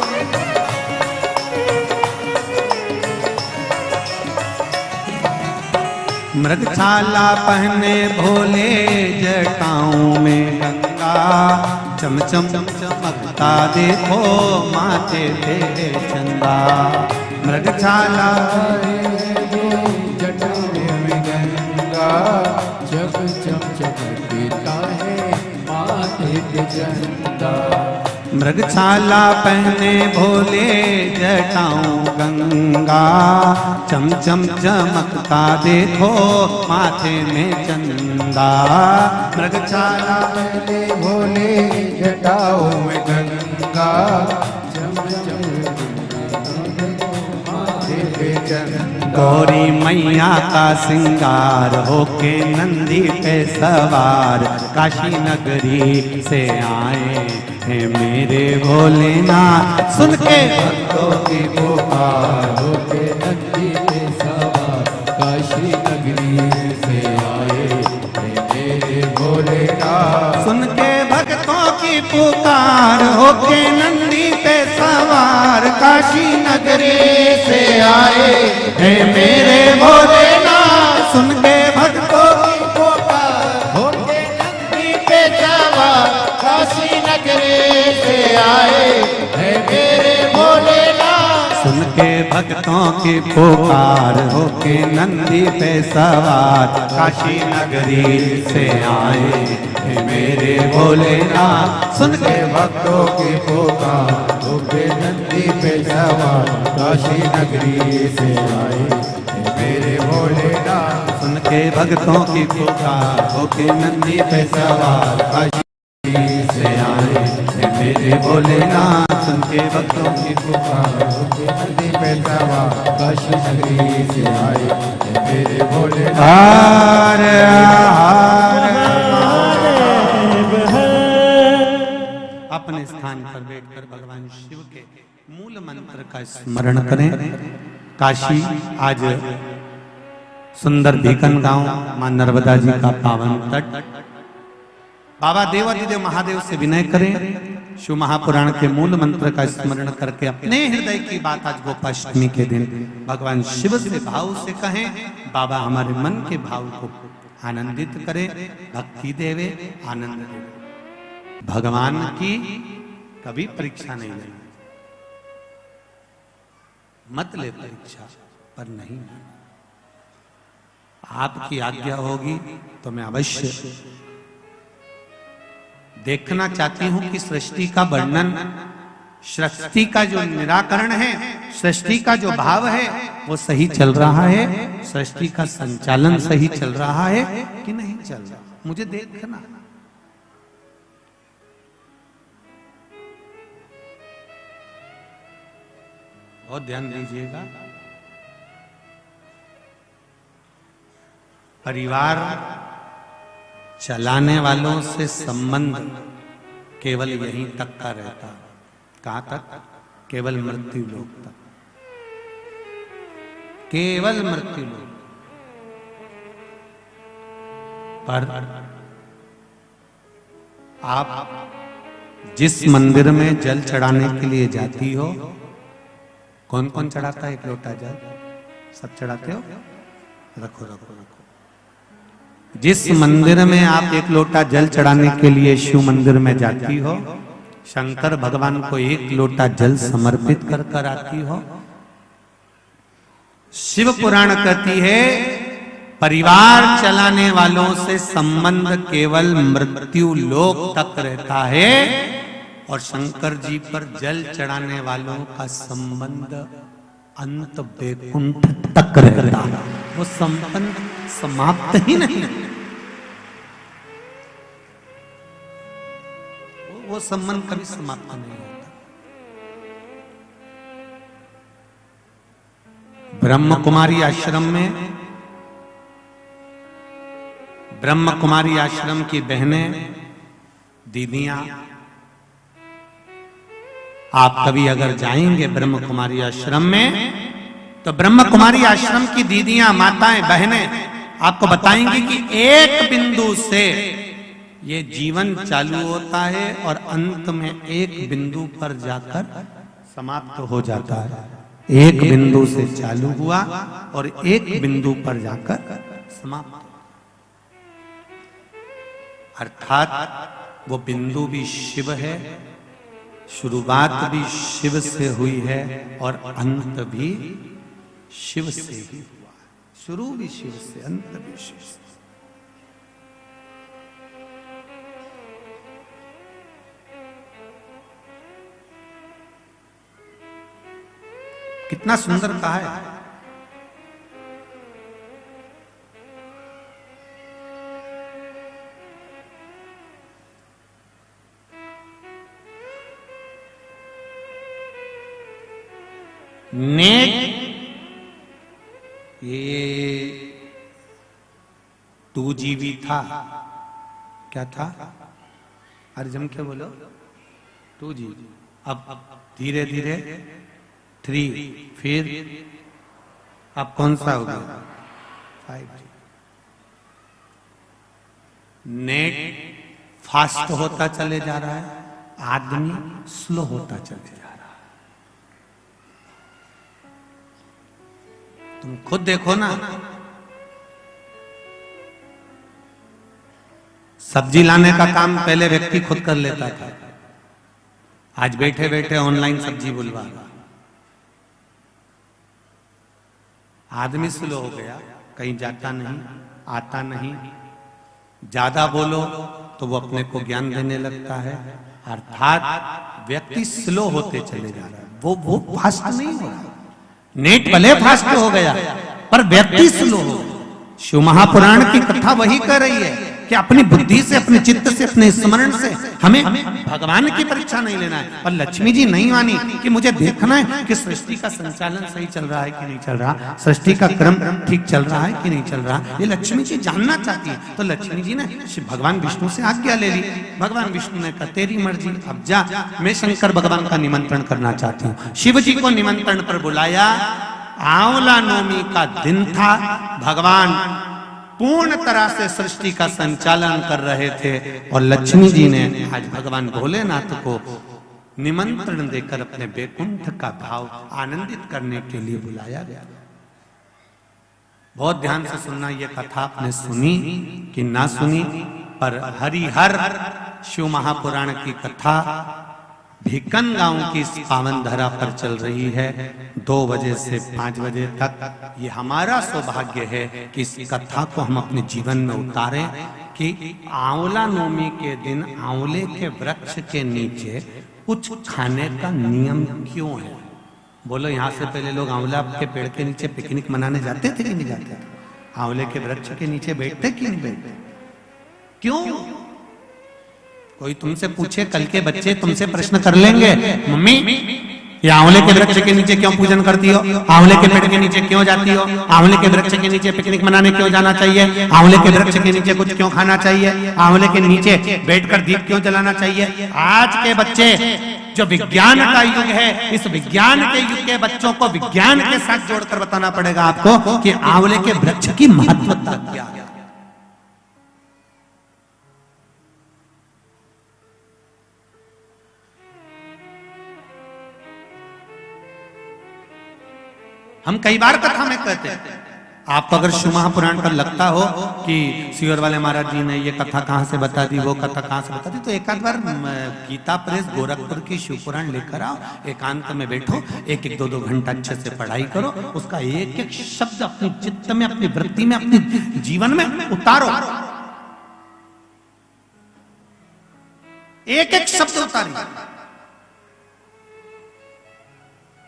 Speaker 1: मृगछाला पहने भोले जटाओं में गंगा, चमचम चमकता देखो माथे पे चंदा। मृगछाला
Speaker 2: जटाओं में गंगा, जब चम चमकता है माथे पे चंदा।
Speaker 1: मृगछाला पहने भोले जटाओं गंगा, चमचम चमकता देखो माथे में चंदा। मृगछाला
Speaker 2: पहने भोले जटाओं में गंगा, चम चम माथे पे चंदा।
Speaker 1: गौरी मैया का सिंगार होके नंदी पे सवार, काशी नगरी से आए हैं मेरे भोलेनाथ। सुन के
Speaker 2: भक्तों की पुकार होके नंदी पे सवार, काशी नगरी से आए हैं मेरे भोलेनाथ।
Speaker 1: सुन के भक्तों की पुकार होके नंदी पे सवार, काशी नगरी से आए हैं मेरे भोलेनाथ। सुन के भक्तों की पुकार
Speaker 2: होके नंदी पे सवार, काशी नगरी से आए हैं मेरे भोलेनाथ।
Speaker 1: सुन के भक्तों की पुकार होके नंदी पे सवार, काशी नगरी से आए हैं मेरे भोलेनाथ। सुन के
Speaker 2: भक्तों की पुकार होके नंदी पे सवार, काशी नगरी से आए हैं मेरे भोलेनाथ।
Speaker 1: सुन के भक्तों की पुकार होके नंदी पे सवार, काशी से आए हैं मेरे भोलेनाथ। सुन के भक्तों की पुकार
Speaker 2: होके नंदी पे सवार, काशी नगरी से आए हैं मेरे भोलेनाथ।
Speaker 1: हार हार अपने स्थान पर बैठकर भगवान शिव के मूल मंत्र का स्मरण करें। काशी आज सुंदर भीकन गांव, मां नर्मदा जी का पावन तट। बाबा देवाधिदेव महादेव से विनय करें, शिव महापुराण के मूल मंत्र का स्मरण करके अपने हृदय की बात आज गोपाष्टमी के दिन भगवान शिव से भाव से कहें। बाबा हमारे मन के भाव को आनंदित करे, भक्ति देवे, आनंद देवे। भगवान की कभी परीक्षा नहीं लेनी, मत ले परीक्षा, पर नहीं। आपकी आज्ञा होगी तो मैं अवश्य देखना चाहती हूं कि सृष्टि का वर्णन, सृष्टि का जो निराकरण है, सृष्टि का जो भाव है वो सही चल रहा है, सृष्टि का संचालन सही चल रहा है कि नहीं चल रहा, मुझे देखना। बहुत ध्यान दीजिएगा। परिवार चलाने वालों से संबंध केवल यहीं तक का रहता। कहां तक? केवल मृत्यु लोक तक, केवल मृत्यु लोक। पर आप जिस मंदिर में जल चढ़ाने के लिए जाती हो, कौन कौन चढ़ाता है एक लोटा जल? सब चढ़ाते हो? रखो रखो रखो। जिस मंदिर में आप एक लोटा जल चढ़ाने के लिए शिव मंदिर में जाती हो, शंकर भगवान को एक लोटा जल समर्पित कर कर आती हो। शिव पुराण कहती है परिवार चलाने वालों से संबंध केवल मृत्यु लोक तक रहता है, और शंकर जी पर जल चढ़ाने वालों का संबंध अंत वैकुंठ तक रहता है। वो संबंध समाप्त ही नहीं, वो संबंध कभी समाप्त नहीं होता। ब्रह्म कुमारी आश्रम में, ब्रह्म कुमारी आश्रम की बहनें, दीदियां, आप कभी अगर जाएंगे ब्रह्म कुमारी आश्रम में, तो ब्रह्म कुमारी आश्रम की दीदियां, माताएं, बहनें आपको बताएंगी कि एक बिंदु से ये जीवन चालू होता है और अंत में एक बिंदु पर जाकर समाप्त हो जाता है। एक बिंदु से चालू हुआ और एक बिंदु पर जाकर समाप्त, अर्थात वो बिंदु भी शिव है, शुरुआत भी शिव से हुई है और अंत भी शिव से ही हुआ। शुरू भी शिव से, अंत भी शिव से। कितना सुंदर कहा है। नेक ये 2GB था, क्या था? अरे जम के बोलो 2G। अब धीरे धीरे 3, फिर अब कौन सा हो गया? 5G। नेट फास्ट होता चले जा रहा है, आदमी स्लो होता चले जा रहा है। तुम खुद देखो ना, सब्जी लाने का काम पहले व्यक्ति खुद कर लेता था, आज बैठे बैठे ऑनलाइन सब्जी बुलवा रहा। आदमी स्लो हो गया, कहीं जाता नहीं, आता नहीं, ज्यादा बोलो तो वो अपने को ज्ञान देने लगता है, अर्थात व्यक्ति स्लो होते चले जा रहा है। वो फास्ट नहीं हो रहा। नेट भले फास्ट हो गया पर व्यक्ति स्लो हो गया। शिव महापुराण की कथा वही कर रही है कि अपनी बुद्धि से, अपने चित्त से, अपने स्मरण से हमें भगवान की परीक्षा नहीं लेना है। और लक्ष्मी जी नहीं मानी कि मुझे देखना है कि सृष्टि का संचालन सही चल रहा है कि नहीं चल रहा, सृष्टि का क्रम ठीक चल रहा है कि नहीं चल रहा, ये लक्ष्मी जी जानना चाहती है। तो लक्ष्मी जी ने भगवान विष्णु से आज्ञा ले ली। भगवान विष्णु ने कहा तेरी मर्जी, अब जा, मैं शंकर भगवान का निमंत्रण करना चाहती हूँ। शिव जी को निमंत्रण पर बुलाया। आंवला नवमी का दिन था, भगवान पूर्ण तरह से सृष्टि का संचालन कर रहे थे और लक्ष्मी जी ने आज भगवान भोलेनाथ को निमंत्रण देकर अपने वैकुंठ का भाव आनंदित करने के लिए बुलाया गया। बहुत ध्यान से सुनना, ये कथा आपने सुनी कि ना सुनी, पर हरिहर शिव महापुराण की कथा भिकन गांव की इस पावन धरा पर चल रही है 2 बजे से 5 बजे तक। ये हमारा सौभाग्य है कि इस कथा को हम अपने जीवन में उतारें कि आंवला नवमी के दिन आंवले के वृक्ष के नीचे कुछ खाने का नियम क्यों है? बोलो, यहाँ से पहले लोग आंवला के पेड़ के नीचे पिकनिक मनाने जाते थे कि नहीं जाते थे? आंवले के वृक्ष के नीचे बैठते कि नहीं बैठते? क्यों? कोई तुमसे पूछे, कल के बच्चे तुमसे प्रश्न कर लेंगे, मम्मी ये आंवले के वृक्ष के नीचे क्यों पूजन करती हो? आंवले के पेड़ के नीचे क्यों जाती हो? आंवले के वृक्ष के नीचे पिकनिक मनाने क्यों जाना चाहिए? आंवले के वृक्ष के नीचे कुछ क्यों खाना चाहिए? आंवले के नीचे बैठकर दीप क्यों जलाना चाहिए? आज के बच्चे, जो विज्ञान का युग है, इस विज्ञान के युग के बच्चों को विज्ञान के साथ जोड़कर बताना पड़ेगा आपको कि आंवले के वृक्ष की महत्वता क्या है। हम कई बार कथा में कहते हैं, आपको अगर शिव महापुराण पर लगता हो कि सीवर वाले महाराज जी ने ये कथा कहाँ से बता दी, वो कथा कहाँ से बता दी, तो एक आध बार गीता प्रेस गोरखपुर की शिव पुराण लेकर आओ, एकांत में बैठो, 1-2 घंटा अच्छे से पढ़ाई करो, उसका एक एक शब्द अपने चित्त में, अपनी वृत्ति में, अपने जीवन में उतारो, एक एक शब्द उतारिए।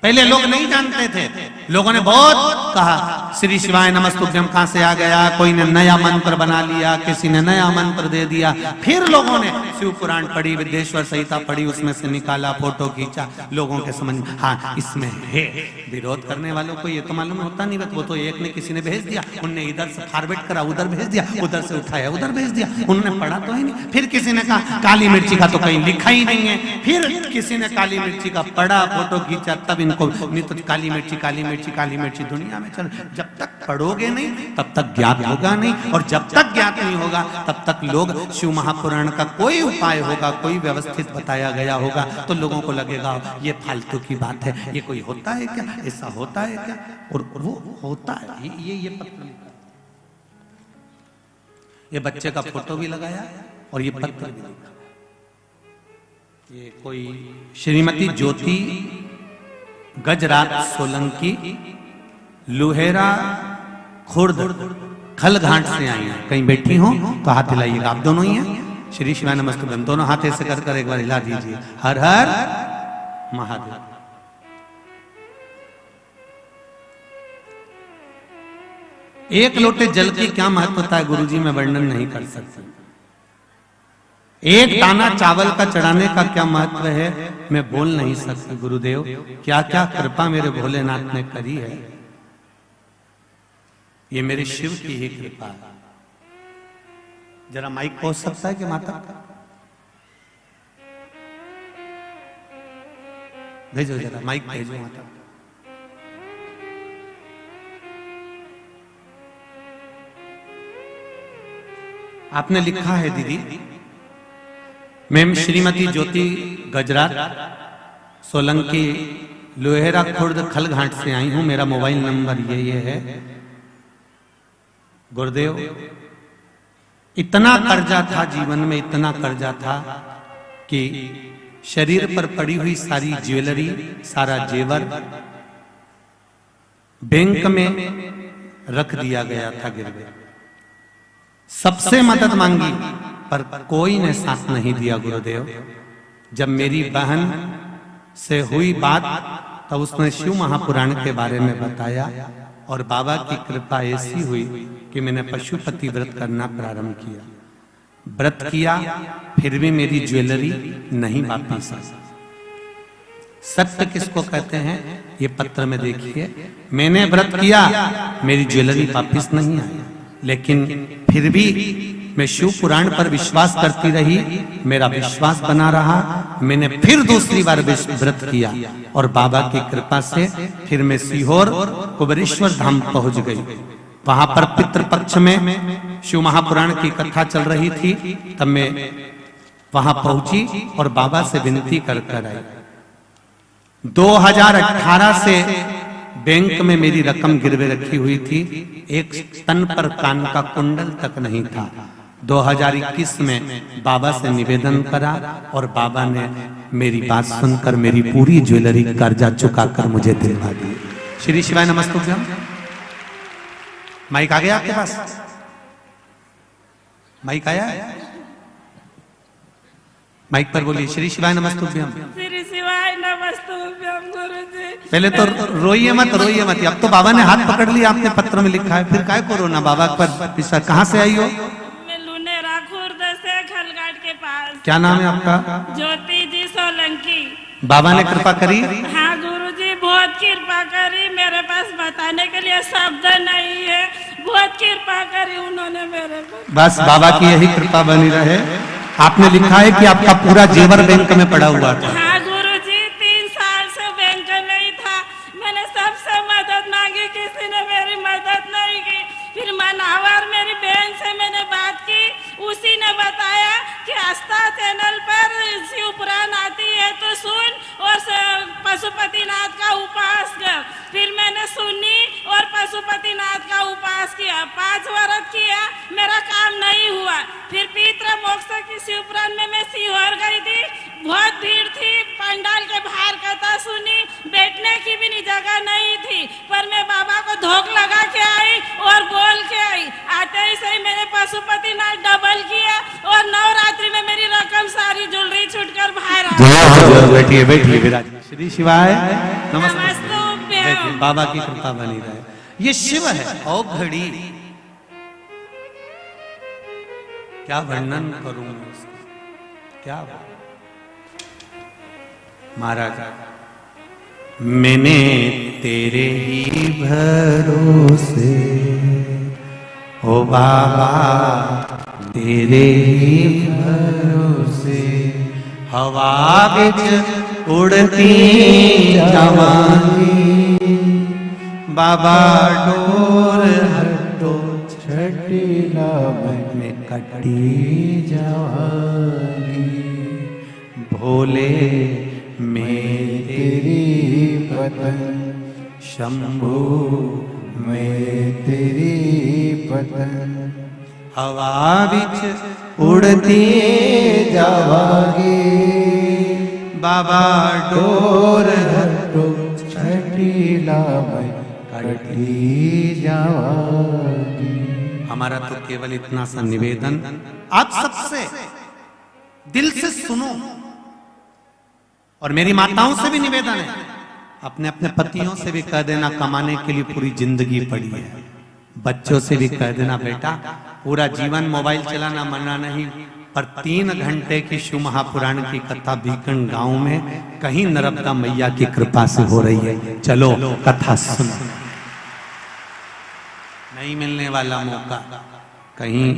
Speaker 1: पहले लोग नहीं जानते थे, लोगों ने बहुत कहा श्री शिवाय नमस्तुभ्यम कहां से आ गया, कोई ने नया मंत्र बना लिया, किसी ने नया मंत्र दे दिया। फिर लोगों ने शिव पुराण पढ़ी, विद्येश्वर संहिता पढ़ी, उसमें से निकाला, फोटो खींचा, लोगों के समझ में हाँ इसमें है। विरोध करने वालों को ये तो मालूम होता नहीं, वो तो एक ने किसी ने भेज दिया, उनने इधर से फॉरवर्ड करा, उधर भेज दिया, उधर से उठाया, उधर भेज दिया, उन्होंने पढ़ा तो ही नहीं। फिर किसी ने कहा काली मिर्ची का तो कहीं लिखा ही नहीं है, फिर किसी ने काली मिर्ची का पढ़ा, फोटो खींचा, तब इनको नहीं तो काली मिर्ची काली मिर्ची काली मिर्ची दुनिया में चल। जब तक पढ़ोगे नहीं तब तक ज्ञात होगा नहीं, और जब तक ज्ञात नहीं होगा तब तक लोग शिव महापुराण का कोई उपाय होगा, कोई व्यवस्थित बताया गया होगा तो लोगों को लगेगा ये फालतू की बात है, ये कोई होता है क्या, ऐसा होता है क्या, और वो होता है। ये पत्र लिखा, ये बच्चे का फोटो भी लगाया और ये पत्र भी लिखा। ये कोई श्रीमती ज्योति गजरात सोलंकी लुहेरा खुर्द खलघाट से आई हैं। कहीं बैठी हो तो हाथ हिलाइएगा, आप दोनों ही हैं। श्री शिवाय नमस्तुभ्यम दोनों हाथ ऐसे कर कर एक बार हिला दीजिए। हर हर महादेव। एक लोटे जल की क्या महत्वता है गुरुजी, मैं वर्णन नहीं कर सकता। एक दाना चावल का चढ़ाने का क्या महत्व है मैं बोल नहीं सकती। गुरुदेव क्या क्या कृपा मेरे भोलेनाथ ने करी है, ये मेरे शिव की ही कृपा है। जरा माइक पहुंच सकता है कि माता, भेजो जरा माइक भेजो माता। आपने लिखा है दीदी, मैं श्रीमती ज्योति गजरात सोलंकी लोहेरा खुर्द खलघाट से आई हूं, मेरा मोबाइल नंबर ये है। गुरुदेव इतना कर्जा था जीवन में, इतना कर्जा था कि शरीर पर पड़ी हुई सारी ज्वेलरी, सारा जेवर बैंक में रख दिया गया था गिरवे। सबसे मदद मांगी पर कोई ने साथ नहीं दिया गुरुदेव। जब मेरी बहन से हुई बात तब उसने शिव महापुराण के बारे में बताया और बाबा की कृपा ऐसी हुई कि मैंने पशुपति व्रत करना प्रारंभ किया। व्रत किया फिर भी मेरी ज्वेलरी नहीं वापस आई। सत्य किसको कहते हैं ये पत्र में देखिए। मैंने व्रत किया, मेरी ज्वेलरी वापस नहीं आई, लेकिन फिर भी मैं शिव पुराण पर विश्वास करती रही, मेरा विश्वास बना रहा। मैंने फिर दूसरी बार व्रत किया और बाबा की कृपा से फिर मैं सीहोर कुबेरेश्वर धाम पहुंच गई। वहां पर पितृपक्ष में शिव महापुराण की कथा चल रही थी, तब मैं वहां पहुंची और बाबा से विनती कर कर आई। 2018 से बैंक में मेरी रकम गिरवे रखी हुई थी, एक तन पर कान का कुंडल तक नहीं था। 2021 में बाबा से निवेदन करा और बाबा ने मेरी बात सुनकर मेरी पूरी ज्वेलरी कर्जा चुकाकर मुझे दिलवा दी। श्री शिवाय नमस्तुभ्यम। माइक आ गया आपके पास? माइक आया? माइक पर बोलिए श्री शिवाय नमस्तुभ्यम।
Speaker 3: श्री शिवाय नमस्तुभ्यम गुरुजी।
Speaker 1: पहले तो रोइए मत, रोइए मत। अब तो बाबा ने हाथ पकड़ लिया, आपने पत्र में लिखा है, फिर काय को रोना। बाबा पर कहाँ से आई हो?
Speaker 3: मैं लुनेरा खुर्द से खलघाट के पास।
Speaker 1: क्या नाम है आपका?
Speaker 3: ज्योति जी सोलंकी।
Speaker 1: बाबा ने कृपा करी?
Speaker 3: हाँ गुरुजी बहुत कृपा करी, मेरे पास बताने के लिए शब्द नहीं है, बहुत कृपा करी उन्होंने मेरे पर।
Speaker 1: बस बाबा की यही कृपा बनी रहे। आपने लिखा है कि आपका पूरा जेवर बैंक में पड़ा हुआ था।
Speaker 3: हाँ गुरुजी 3 साल से बैंक में ही था। मैंने सबसे मदद मांगी, किसी ने मेरी मदद नहीं की। फिर मनावर मेरी बहन से मैंने बात की, उसी ने बताया कि आस्था चैनल पर शिव पुराण आती है तो सुन और पशुपतिनाथ का उपास कर। फिर मैंने सुनी और पशुपतिनाथ का उपास किया, 5 व्रत किया, मेरा काम नहीं हुआ। फिर पितृ मोक्ष की शिव पुराण में मैं सीहोर गई थी, बहुत भीड़ थी, पंडाल के बाहर कथा सुनी, बैठने की भी नहीं जगह नहीं थी, पर मैं बाबा को धोख लगा के आई और बोल के आई। आते ही सही मैंने पशुपतिनाथ डबल किया और नवरात्रि में मेरी रकम सारी ज्वेलरी छूटकर बाहर आ गई।
Speaker 1: बैठिए बैठिए विराज। श्री शिवाय नमस्ते।
Speaker 3: नमस्तुभ्यम।
Speaker 1: बाबा की कृपा बनी रहे। ये शिव है औघड़ी, क्या वर्णन करूं मैं उसका, क्या महाराज। मैंने तेरे ही भरोसे ओ बाबा, तेरे ही भरोसे हवा बिच उड़ती जवानी बाबा डोर हटो
Speaker 2: छठीला में
Speaker 1: कटी
Speaker 2: जवानी
Speaker 1: भोले में
Speaker 2: तेरी पतन
Speaker 1: शंभू
Speaker 2: में तेरी पतन
Speaker 1: हवा बिच उड़ती
Speaker 2: जावागी
Speaker 1: बाबा
Speaker 2: डोर
Speaker 1: डोर
Speaker 2: हटो छठीला में कटी जावागी।
Speaker 1: हमारा तो केवल इतना सा निवेदन आप सबसे दिल से सुनो, और मेरी माताओं से भी निवेदन है, अपने अपने पतियों से भी कह देना कमाने के लिए पूरी जिंदगी पड़ी है, बच्चों से भी कह देना बेटा पूरा जीवन मोबाइल चलाना मना नहीं, पर 3 घंटे की शिव महापुराण की कथा बीकन गांव में कहीं नर्मदा मैया की कृपा से हो रही है, चलो कथा सुनो। नहीं मिलने वाला मौका, कहीं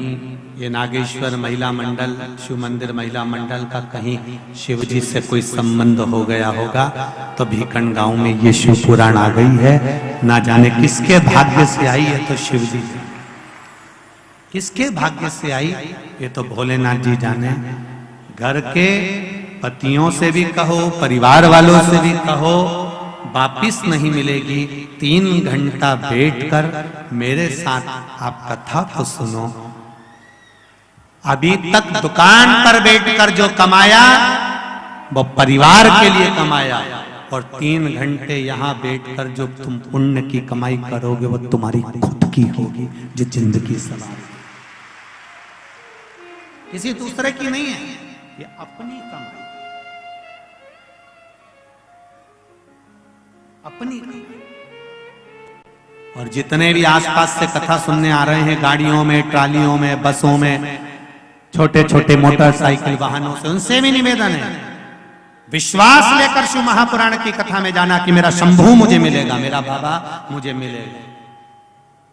Speaker 1: ये नागेश्वर महिला मंडल, शिव मंदिर महिला मंडल का कहीं शिव जी से कोई संबंध हो गया होगा, तो भीकन गांव में ये शिव पुराण आ गई है, ना जाने किसके भाग्य से आई है, तो शिव जी किसके भाग्य से आई ये तो भोलेनाथ जी जाने। घर के पतियों से भी कहो, परिवार वालों से भी कहो, वापिस नहीं मिलेगी। 3 घंटा बैठकर मेरे साथ आप कथा को सुनो। अभी तक दुकान पर बैठकर जो कमाया वो परिवार के लिए कमाया, और 3 घंटे यहाँ बैठकर जो तुम पुण्य की कमाई करोगे वो तुम्हारी खुद की होगी, जो जिंदगी सवार किसी दूसरे की नहीं है, ये अपनी कमाई, अपनी कमाई। और जितने भी आसपास से कथा सुनने आ रहे हैं, गाड़ियों में, ट्रालियों में, बसों में, छोटे छोटे मोटरसाइकिल वाहनों से, उनसे भी निवेदन है विश्वास लेकर शिव महापुराण की कथा में जाना कि मेरा शंभू मुझे मिलेगा, मेरा बाबा मुझे मिलेगा।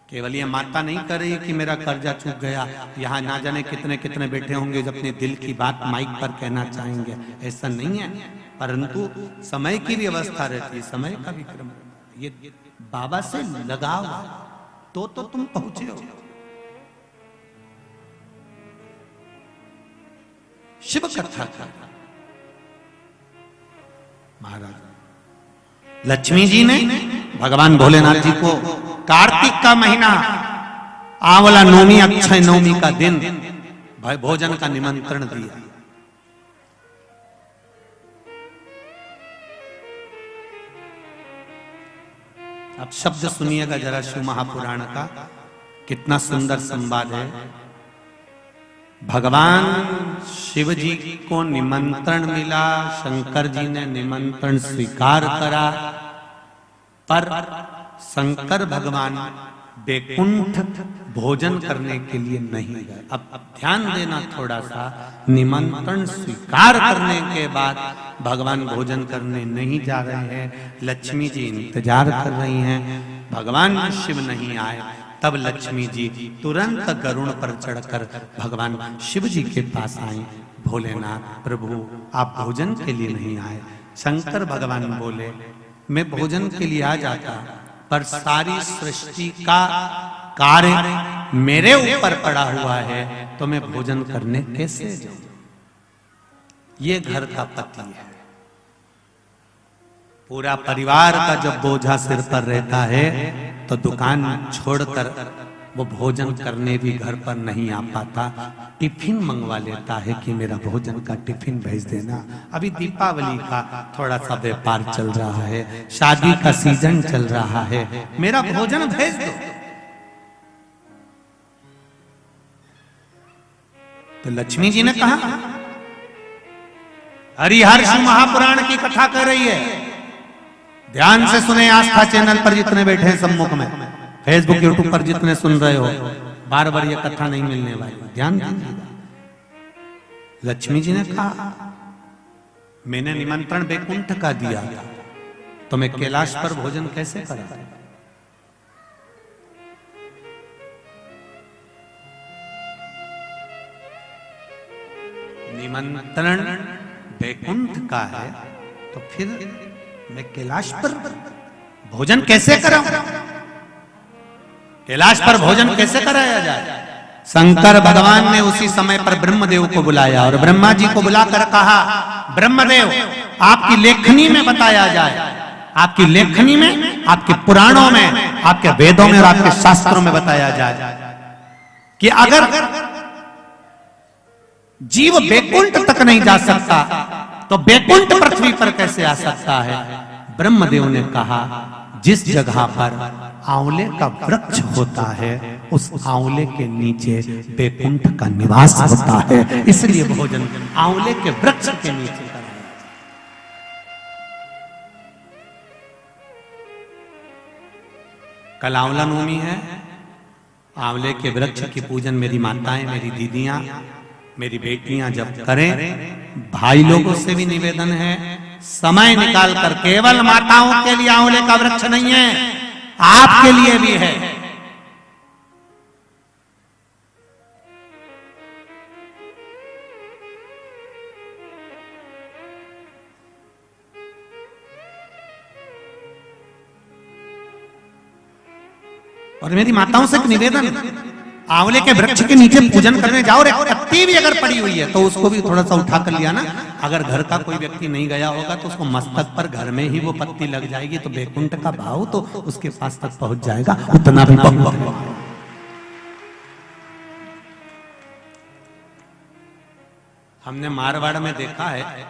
Speaker 1: केवल ये माता नहीं कर रही कि मेरा कर्जा चूक गया, यहाँ ना जाने कितने कितने बैठे होंगे जो अपने दिल की बात माइक पर कहना चाहेंगे, ऐसा नहीं है, परंतु समय की भी व्यवस्था रहती है, समय का भी क्रम। ये बाबा से लगाव तो तुम पहुंचे हो। शिव कथा का महाराज लक्ष्मी जी ने भगवान भोलेनाथ जी को कार्तिक का महीना आंवला नवमी, अक्षय नवमी का दिन भोजन का निमंत्रण दिया। अब शब्द सुनिएगा जरा शिव महापुराण का, कितना सुंदर संवाद है। भगवान शिव जी को निमंत्रण मिला, शंकर जी ने निमंत्रण स्वीकार करा, पर शंकर भगवान बैकुंठ भोजन करने के लिए नहीं गए। अब ध्यान देना थोड़ा सा, निमंत्रण स्वीकार करने के बाद भगवान भोजन करने नहीं जा रहे हैं, लक्ष्मी जी इंतजार कर रही हैं, भगवान शिव नहीं आए। तब लक्ष्मी जी तुरंत गरुड़ पर चढ़कर भगवान शिव जी के पास आई, भोलेनाथ प्रभु आप भोजन के लिए नहीं आए। शंकर भगवान बोले मैं भोजन के लिए आ जाता, पर सारी सृष्टि का कार्य मेरे ऊपर पड़ा हुआ है, तो मैं भोजन करने कैसे जाऊं? ये घर का पति है, पूरा परिवार का जब बोझा सिर पर रहता है तो दुकान छोड़कर वो भोजन करने भी घर पर नहीं आ पाता, टिफिन मंगवा लेता है कि मेरा भोजन का टिफिन भेज देना। अभी दीपावली का थोड़ा सा व्यापार चल रहा है, शादी का सीजन चल रहा है, मेरा भोजन भेज दो। तो लक्ष्मी जी ने कहा, हरिहर शिव महापुराण की कथा कर रही है, ध्यान से सुने। आस्था चैनल पर जितने बैठे हैं सम्मुख में, फेसबुक यूट्यूब पर जितने सुन रहे हो, बार बार ये कथा नहीं मिलने वाली, ध्यान दीजिएगा। लक्ष्मी जी ने कहा मैंने निमंत्रण बैकुंठ का दिया था, तो मैं कैलाश पर भोजन कैसे करा? निमंत्रण बैकुंठ का है, तो फिर मैं कैलाश पर भोजन कैसे कराऊं? कैलाश पर भोजन कैसे कराया जाए? शंकर भगवान ने उसी समय पर ब्रह्मदेव को बुलाया और ब्रह्मा जी को बुलाकर कहा, ब्रह्मदेव, आपकी लेखनी में बताया जाए, आपकी लेखनी में, आपके पुराणों में, आपके वेदों में और आपके शास्त्रों में बताया जाए कि अगर जीव बैकुंठ तक नहीं जा सकता तो बैकुंठ पृथ्वी पर कैसे आ सकता है? ब्रह्मदेव ने कहा, जिस जगह पर आंवले का वृक्ष होता है उस आंवले के नीचे बैकुंठ का निवास होता है, इसलिए भोजन आंवले के वृक्ष के नीचे कराया। कल आंवला नवमी है। आंवले के वृक्ष की पूजन मेरी माताएं, मेरी दीदियां, मेरी बेटियां जब करें, भाई लोगों से भी निवेदन है, समय निकाल कर, केवल माताओं के लिए आंवले का वृक्ष नहीं है, आपके लिए भी है। और मेरी माताओं से एक निवेदन, आंवले के वृक्ष के नीचे पूजन करने जाओ, रे पत्ती भी अगर पड़ी हुई है तो उसको भी थोड़ा सा उठा कर लिया ना। अगर घर का कोई व्यक्ति नहीं गया होगा तो उसको मस्तक पर घर में ही वो पत्ती लग जाएगी, तो बैकुंठ का भाव तो उसके पास तक पहुंच जाएगा, उतना भी बहुत। हमने मारवाड़ में देखा है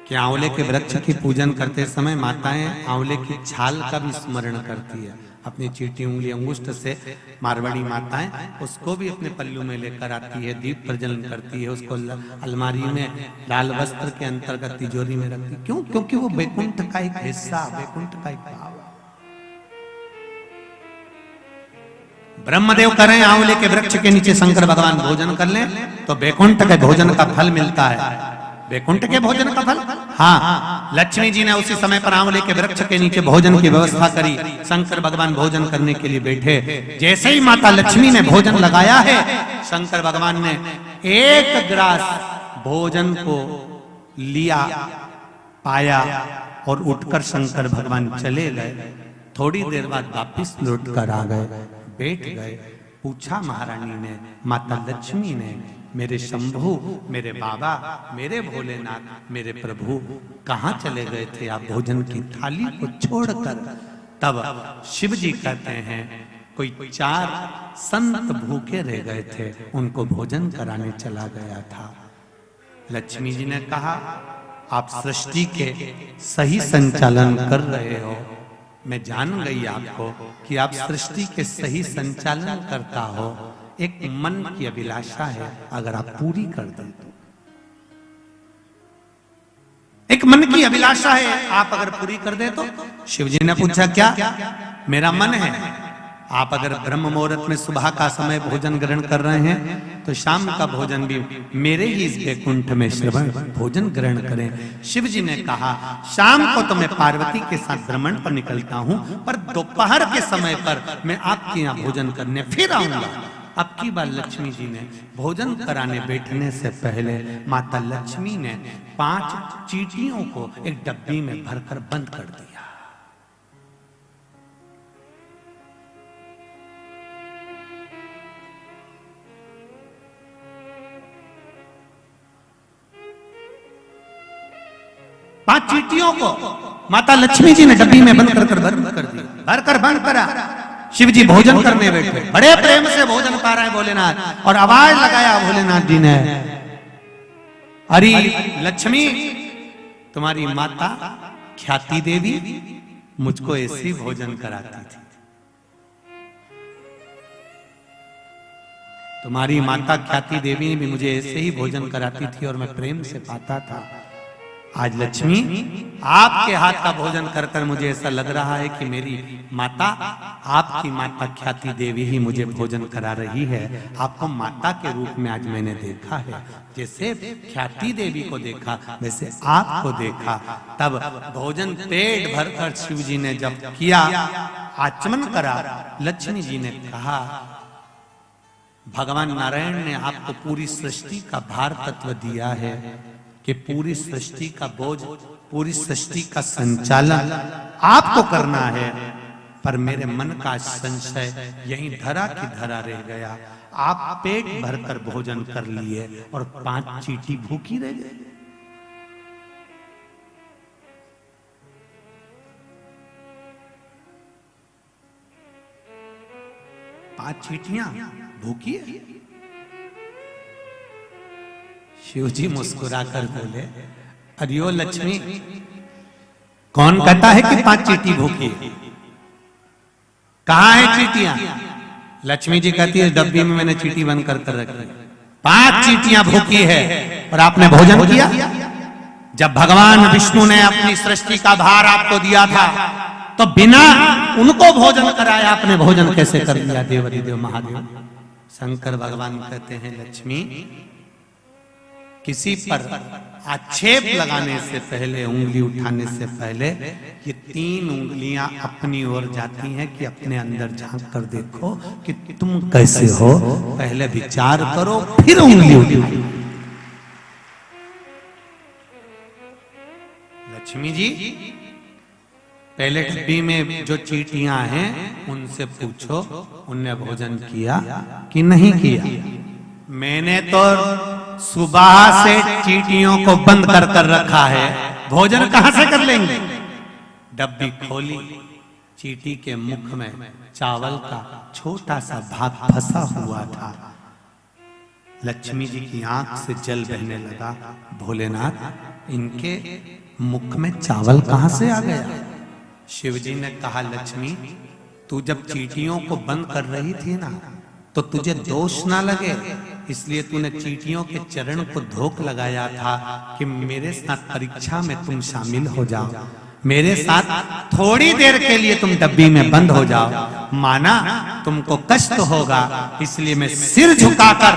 Speaker 1: कि आंवले के वृक्ष की पूजन करते समय माताएं आंवले की छाल का भी स्मरण करती है। अपनी चीटी उंगली अंगुष्ठ से मारवाड़ी माताएं उसको भी अपने पल्लू में लेकर आती है, दीप प्रज्वलन करती है, उसको अलमारी में लाल वस्त्र के अंतर्गत तिजोरी में रखती है। क्यों? क्योंकि वो बैकुंठ का एक हिस्सा, बैकुंठ का एक भाव। ब्रह्मदेव करें आंवले के वृक्ष के नीचे शंकर भगवान भोजन कर लें तो बैकुंठ के भोजन का फल मिलता है। बैकुंठ के भोजन का फल, हाँ, लक्ष्मी जी ने उसी समय पर आंवले के वृक्ष के नीचे भोजन की व्यवस्था करी। शंकर भगवान भोजन करने के लिए बैठे, जैसे ही माता लक्ष्मी ने भोजन लगाया है, शंकर भगवान ने एक ग्रास भोजन को लिया, पाया और उठकर शंकर भगवान चले गए। थोड़ी देर बाद वापिस लौट कर आ गए, बैठ गए। पूछा महारानी ने, माता लक्ष्मी ने, मेरे शंभु, मेरे बाबा, मेरे भोलेनाथ, मेरे प्रभु कहाँ चले गए थे आप भोजन की थाली को छोड़कर? तब शिव जी कहते हैं, कोई 4 संत भूखे रह गए थे, उनको भोजन कराने चला गया था। लक्ष्मी जी ने कहा, आप सृष्टि के सही संचालन कर रहे हो, मैं जान गई आपको कि आप सृष्टि के सही संचालन करता हो। एक मन की अभिलाषा है, अगर आप पूरी कर दें तो। एक मन की अभिलाषा है, आप अगर पूरी कर दे तो। शिव जी ने पूछा, क्या? मेरा मन है, आप अगर ब्रह्म मुहूर्त में सुबह का समय भोजन ग्रहण कर रहे हैं तो शाम का भोजन भी मेरे ही इस बैकुंठ में श्रवण भोजन ग्रहण करें। शिव जी ने कहा, शाम को तो मैं पार्वती के साथ भ्रमण पर निकलता हूं, पर दोपहर के समय पर मैं आपके यहाँ भोजन करने फिर आऊंगा। अब की बार लक्ष्मी जी ने भोजन कराने बैठने से पहले माता लक्ष्मी ने 5 चींटियों को एक डब्बी में भरकर बंद कर दिया। पांच चींटियों को माता लक्ष्मी जी ने डब्बी में बंद कर दिया, भरकर बंद करा। शिव जी भोजन करने बैठे, बड़े प्रेम से भोजन पा रहे हैं भोलेनाथ, और आवाज लगाया भोलेनाथ जी ने, अरे लक्ष्मी, तुम्हारी माता ख्याति देवी मुझको ऐसे ही भोजन कराती थी। तुम्हारी माता ख्याति देवी भी मुझे ऐसे ही भोजन कराती थी और मैं प्रेम से पाता था। आज लक्ष्मी, आपके हाथ का भोजन कर कर मुझे ऐसा लग रहा है कि मेरी माता, आपकी माता ख्याति देवी ही मुझे भोजन करा रही है। आपको माता के रूप में आज मैंने देखा है, जैसे ख्याति देवी को देखा वैसे आपको देखा। तब भोजन पेट भरकर शिव जी ने जब किया, आचमन करा, लक्ष्मी जी ने कहा, भगवान नारायण ने आपको पूरी सृष्टि का भार तत्व दिया है कि पूरी सृष्टि का बोझ पूरी सृष्टि का संचालन आपको करना है, पर मेरे मन का संशय यहीं धरा की धरा रह गया। आप पेट भरकर भोजन कर लिए और 5 चींटी भूखी रह गई। पांच चींटियां भूखी है। शिव जी मुस्कुराकर बोले, अरियो लक्ष्मी, कौन कहता है कि 5 चींटी भूखी है? कहां है चींटियां? लक्ष्मी जी कहती है, डब्बी में मैंने चींटी बंद कर रखी। 5 चींटियां भूखी है और आपने भोजन किया। जब भगवान विष्णु ने अपनी सृष्टि का भार आपको दिया था, तो बिना उनको भोजन कराए आपने भोजन कैसे कर लिया? देवाधिदेव महादेव शंकर भगवान कहते हैं, लक्ष्मी, किसी पर आक्षेप लगाने से पहले, उंगली उठाने से पहले, ये 3 उंगलियां अपनी ओर जाती हैं कि अपने अंदर झांक कर देखो कि तुम कैसे हो। पहले विचार करो, फिर उंगली उठाओ। लक्ष्मी जी, पहले डब्बी में जो चींटियां हैं उनसे पूछो, उनने भोजन किया कि नहीं किया? मैंने तो सुबह से चींटियों को बंद कर कर रखा है, भोजन कहां से कर लेंगे? डब्बी खोली, चींटी के मुख में चावल का छोटा सा भाग फंसा हुआ था। लक्ष्मी जी की आंख से जल बहने लगा। भोलेनाथ, इनके मुख में चावल कहां से आ गया? शिव जी ने कहा, लक्ष्मी, तू जब चींटियों को बंद कर रही थी ना, तो तुझे दोष ना लगे, इसलिए तूने चींटियों के चरण को धोख लगाया था कि मेरे साथ परीक्षा में तुम शामिल हो जाओ, मेरे साथ थोड़ी देर के लिए तुम डब्बी में बंद हो जाओ। माना तुमको कष्ट होगा, इसलिए मैं सिर झुकाकर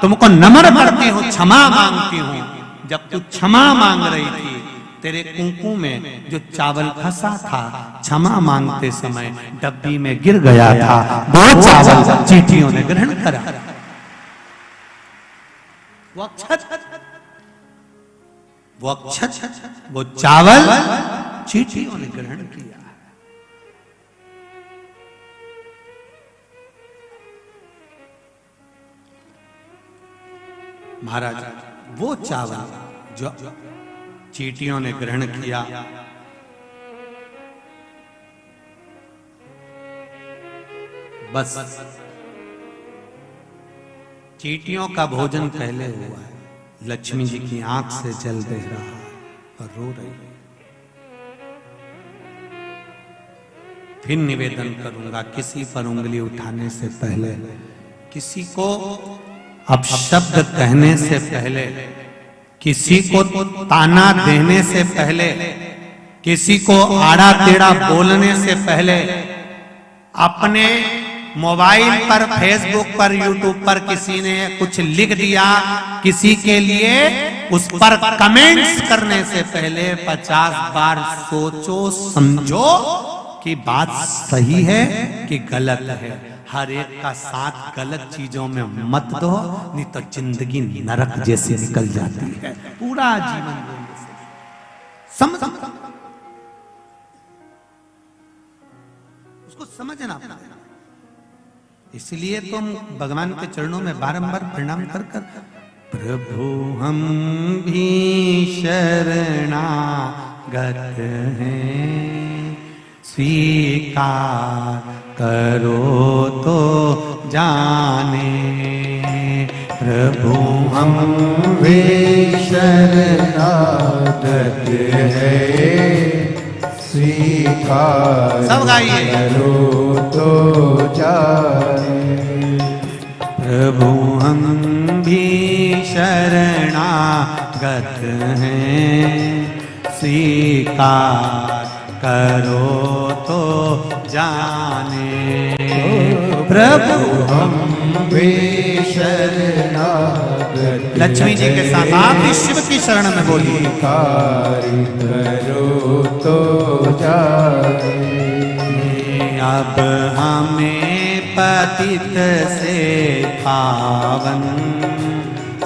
Speaker 1: तुमको नम्र करती हूँ, क्षमा मांगती हूँ। जब तू क्षमा मांग रही थी, तेरे कुंकू में जो चावल फंसा था, क्षमा मांगते समय डब्बी में गिर गया था। वो चावल चींटियों ने ग्रहण करा। वो अक्षत, वो चावल चींटियों ने ग्रहण किया। महाराज, वो चावल जो चींटियों ने ग्रहण किया, बस चींटियों का भोजन पहले हुआ है। लक्ष्मी जी की आंख से जल बह रहा है और रो रही है। फिर निवेदन करूंगा, किसी पर उंगली उठाने से पहले, किसी को अपशब्द कहने से पहले, किसी को ताना देने से पहले, किसी को आड़ा टेढ़ा बोलने से पहले, अपने मोबाइल पर, फेसबुक पर, यूट्यूब पर किसी ने कुछ लिख दिया, किसी के लिए उस पर कमेंट्स करने से पहले 50 बार सोचो समझो कि बात सही है कि गलत है। हर एक का साथ गलत चीजों में मत दो, नहीं तो जिंदगी नरक जैसी निकल जाती है। पूरा जीवन समझ, उसको समझना। इसलिए तुम भगवान के चरणों में बारंबार प्रणाम कर कर, प्रभु हम भी शरणागत हैं, स्वीकार करो तो जाने। प्रभु हम
Speaker 2: वे शरणागत है, स्वीकार
Speaker 1: सब गाइए,
Speaker 2: करो तो जाने।
Speaker 1: प्रभु हम भी शरणागत हैं, स्वीकार करो तो जाने। प्रभु
Speaker 2: हम वे शरणागत,
Speaker 1: लक्ष्मी जी के साथ आप भी शिव की शरण में बोलिए,
Speaker 2: स्वीकार करो तो जाने।
Speaker 1: अब हमें पतित से पावन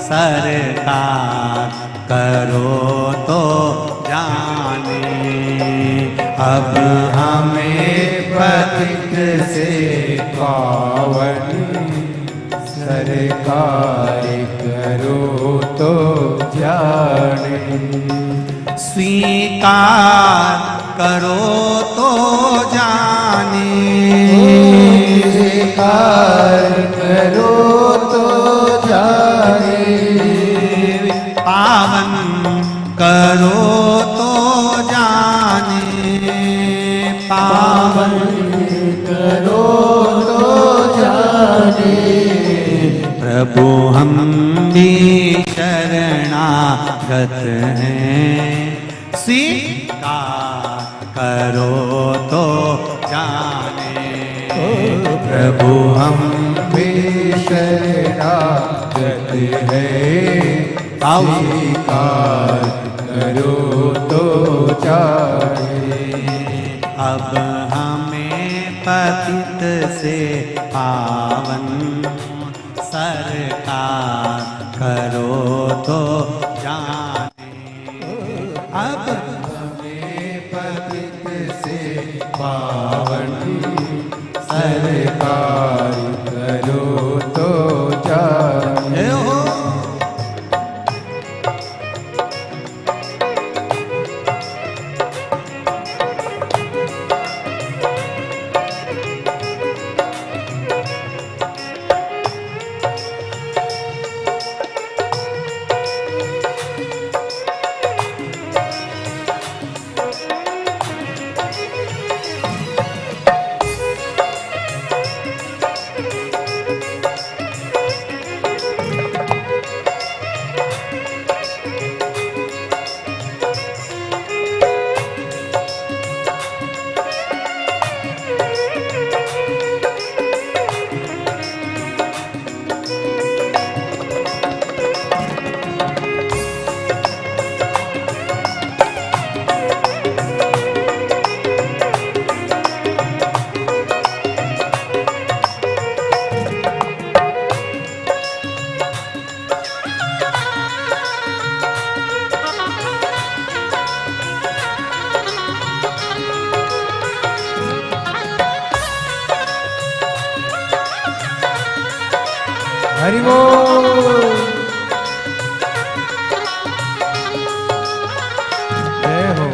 Speaker 1: सरकार करो तो जाने।
Speaker 2: अब हमें पतित से पावन सरकार करो तो जाने।
Speaker 1: स्वीकार करो तो जाने,
Speaker 2: स्वीकार करो तो जाने।
Speaker 1: पावन करो तो जाने,
Speaker 2: पावन करो तो जाने।
Speaker 1: प्रभु हम भी शरणागत हैं, स्वीकार करो तो जाने।
Speaker 2: प्रभु हम भी शरणागत हैं, स्वीकार करो तो जाने।
Speaker 1: अब हमें पतित से पावन सरकार करो तो जाने। अब
Speaker 2: हमें पतित से पावन सरकार करो तो जाने।
Speaker 1: हे हो
Speaker 2: हरि बोल। जय हो।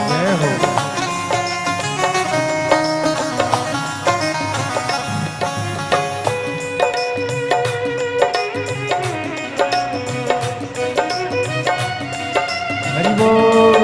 Speaker 2: जय हो। हरि बोल।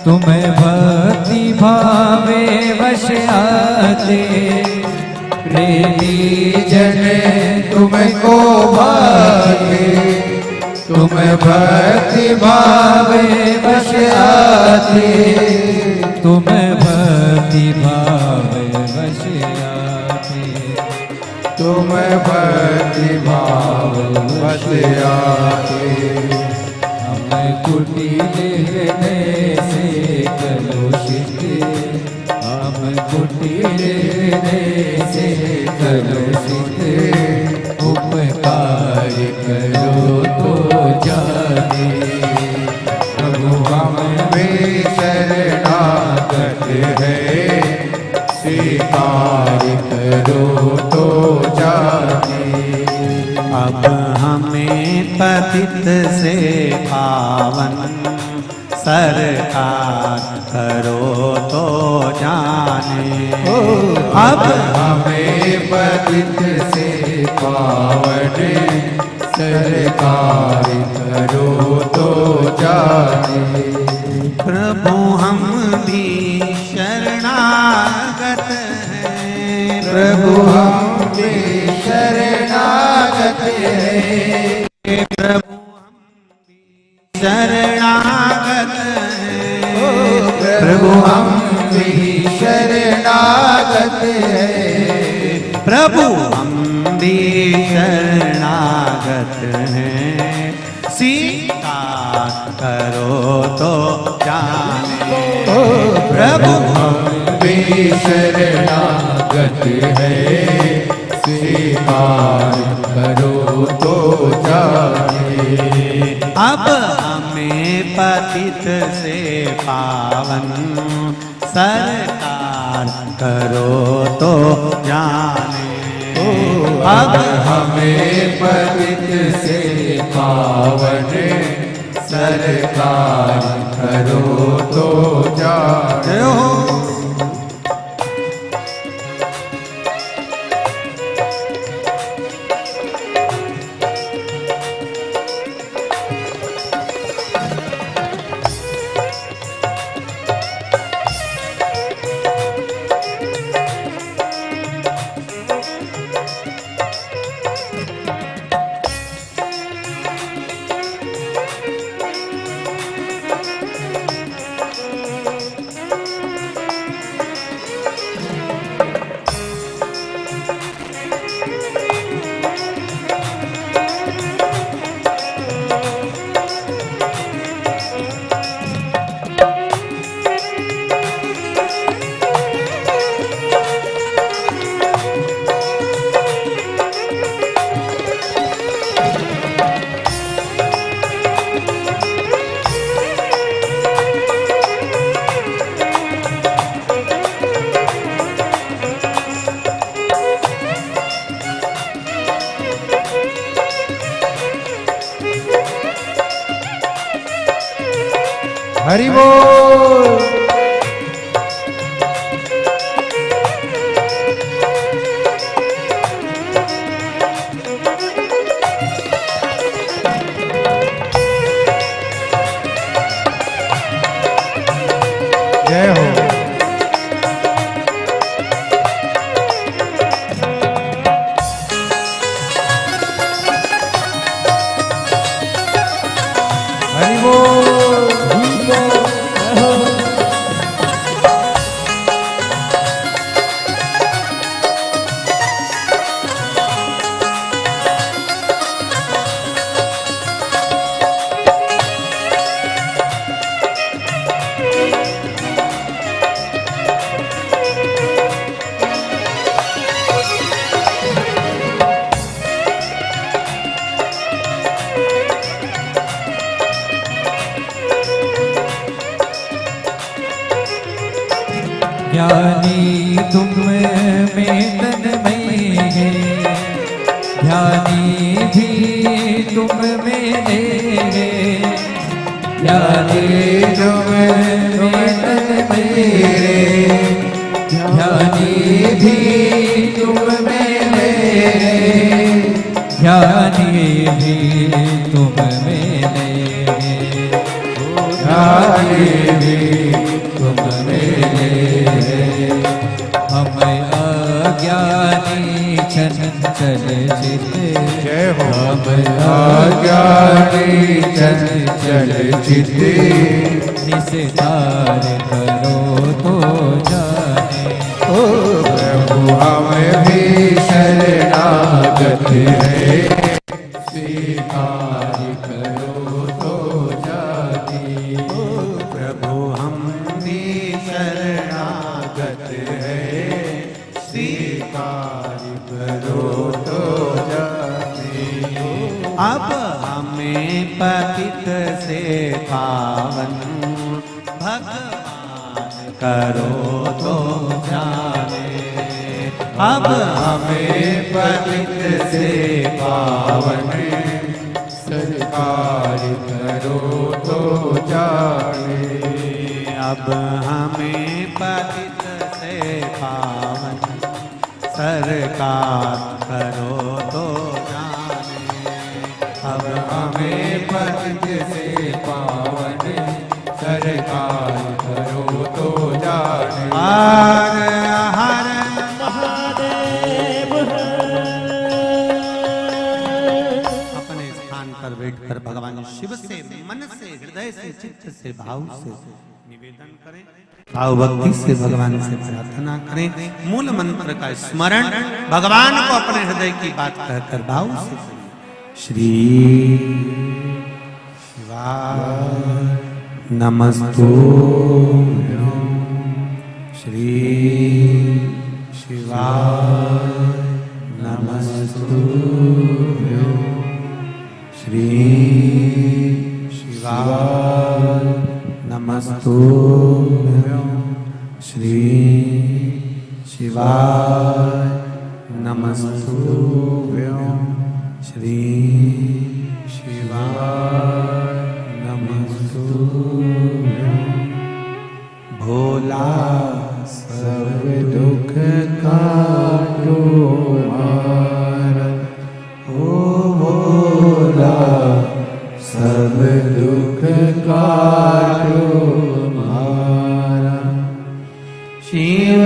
Speaker 4: तुम्हें भक्ति भावे वश आते,
Speaker 2: प्रेमी जन तुमको भाते, तुम भक्ति भावे वश आते।
Speaker 4: तुम्हें भक्ति भावे वश आते,
Speaker 2: तुम भक्ति भाव वश आते।
Speaker 4: हमें कुटिल हृदय से कलुषित, हम कुटिल हृदय से कलुषित, उपकार करो तो जाने।
Speaker 2: प्रभु हम में शरणागत है, स्वीकार करो तो जाने।
Speaker 1: अब हमें पतित से पावन सरकार करो तो जाने।
Speaker 2: अब हमें पतित से पावन सरकार करो तो जाने।
Speaker 1: प्रभु हम भी शरणागत हैं,
Speaker 2: प्रभु हम भी शरणागत हैं,
Speaker 1: प्रभु हम भी शरणागत हैं,
Speaker 2: प्रभु हम भी शरणागत हैं,
Speaker 1: प्रभु हम भी शरणागत हैं, स्वीकार करो तो जाने। प्रभु
Speaker 2: हम भी शरणागत हैं, स्वीकार करो तो जाने।
Speaker 1: अब हमें पतित से पावन सरकार करो तो जाने।
Speaker 2: अब हमें पतित से पावन सरकार करो तो जाने। हरि बोल। जय हो। हरि बोल।
Speaker 4: ज्ञानी तुम में तन्मय है, ध्यानी भी तुम में है, ज्ञानी तुम में तन्मय है, ध्यानी भी तुम में है, ध्यानी भी तुम में है, ध्यानी भी तुम में है। हम अज्ञानी चंचल चित,
Speaker 2: जय हो।
Speaker 4: हम अज्ञानी चंचल चित, निस्तार करो तो जाने।
Speaker 2: ओ प्रभु हम भी शरणागत हैं, स्वीकार करो तो जाने।
Speaker 1: ओ प्रभु हम भी शरणागत हैं,
Speaker 2: स्वीकार करो तो जाने।
Speaker 1: अब हमें पतित से पावन भगवान करो तो जाने। अब हमें पतित से पावन
Speaker 2: सरकार करो तो जाने।
Speaker 1: अब हमें पतित से पावन सरकार करो तो जाने।
Speaker 2: सरकार करो तो जाने।
Speaker 1: हर हर अपने स्थान पर बैठकर भगवान शिव से मन से, हृदय से, चित्त से, भाव से निवेदन करें, भाव भक्ति से भगवान से प्रार्थना करें। मूल मंत्र का स्मरण भगवान को अपने हृदय की बात कहकर भाव से करें। श्री शिवाय नमस्तु, श्री शिवाय नमस्तु, श्री शिवाय नमस्तु, श्री शिवाय नमस्तु, श्री शिवाय नमस्तु। भोला
Speaker 2: सब दुख काटो मारा, ओ भोला सब दुख काटो मारा।
Speaker 1: शिव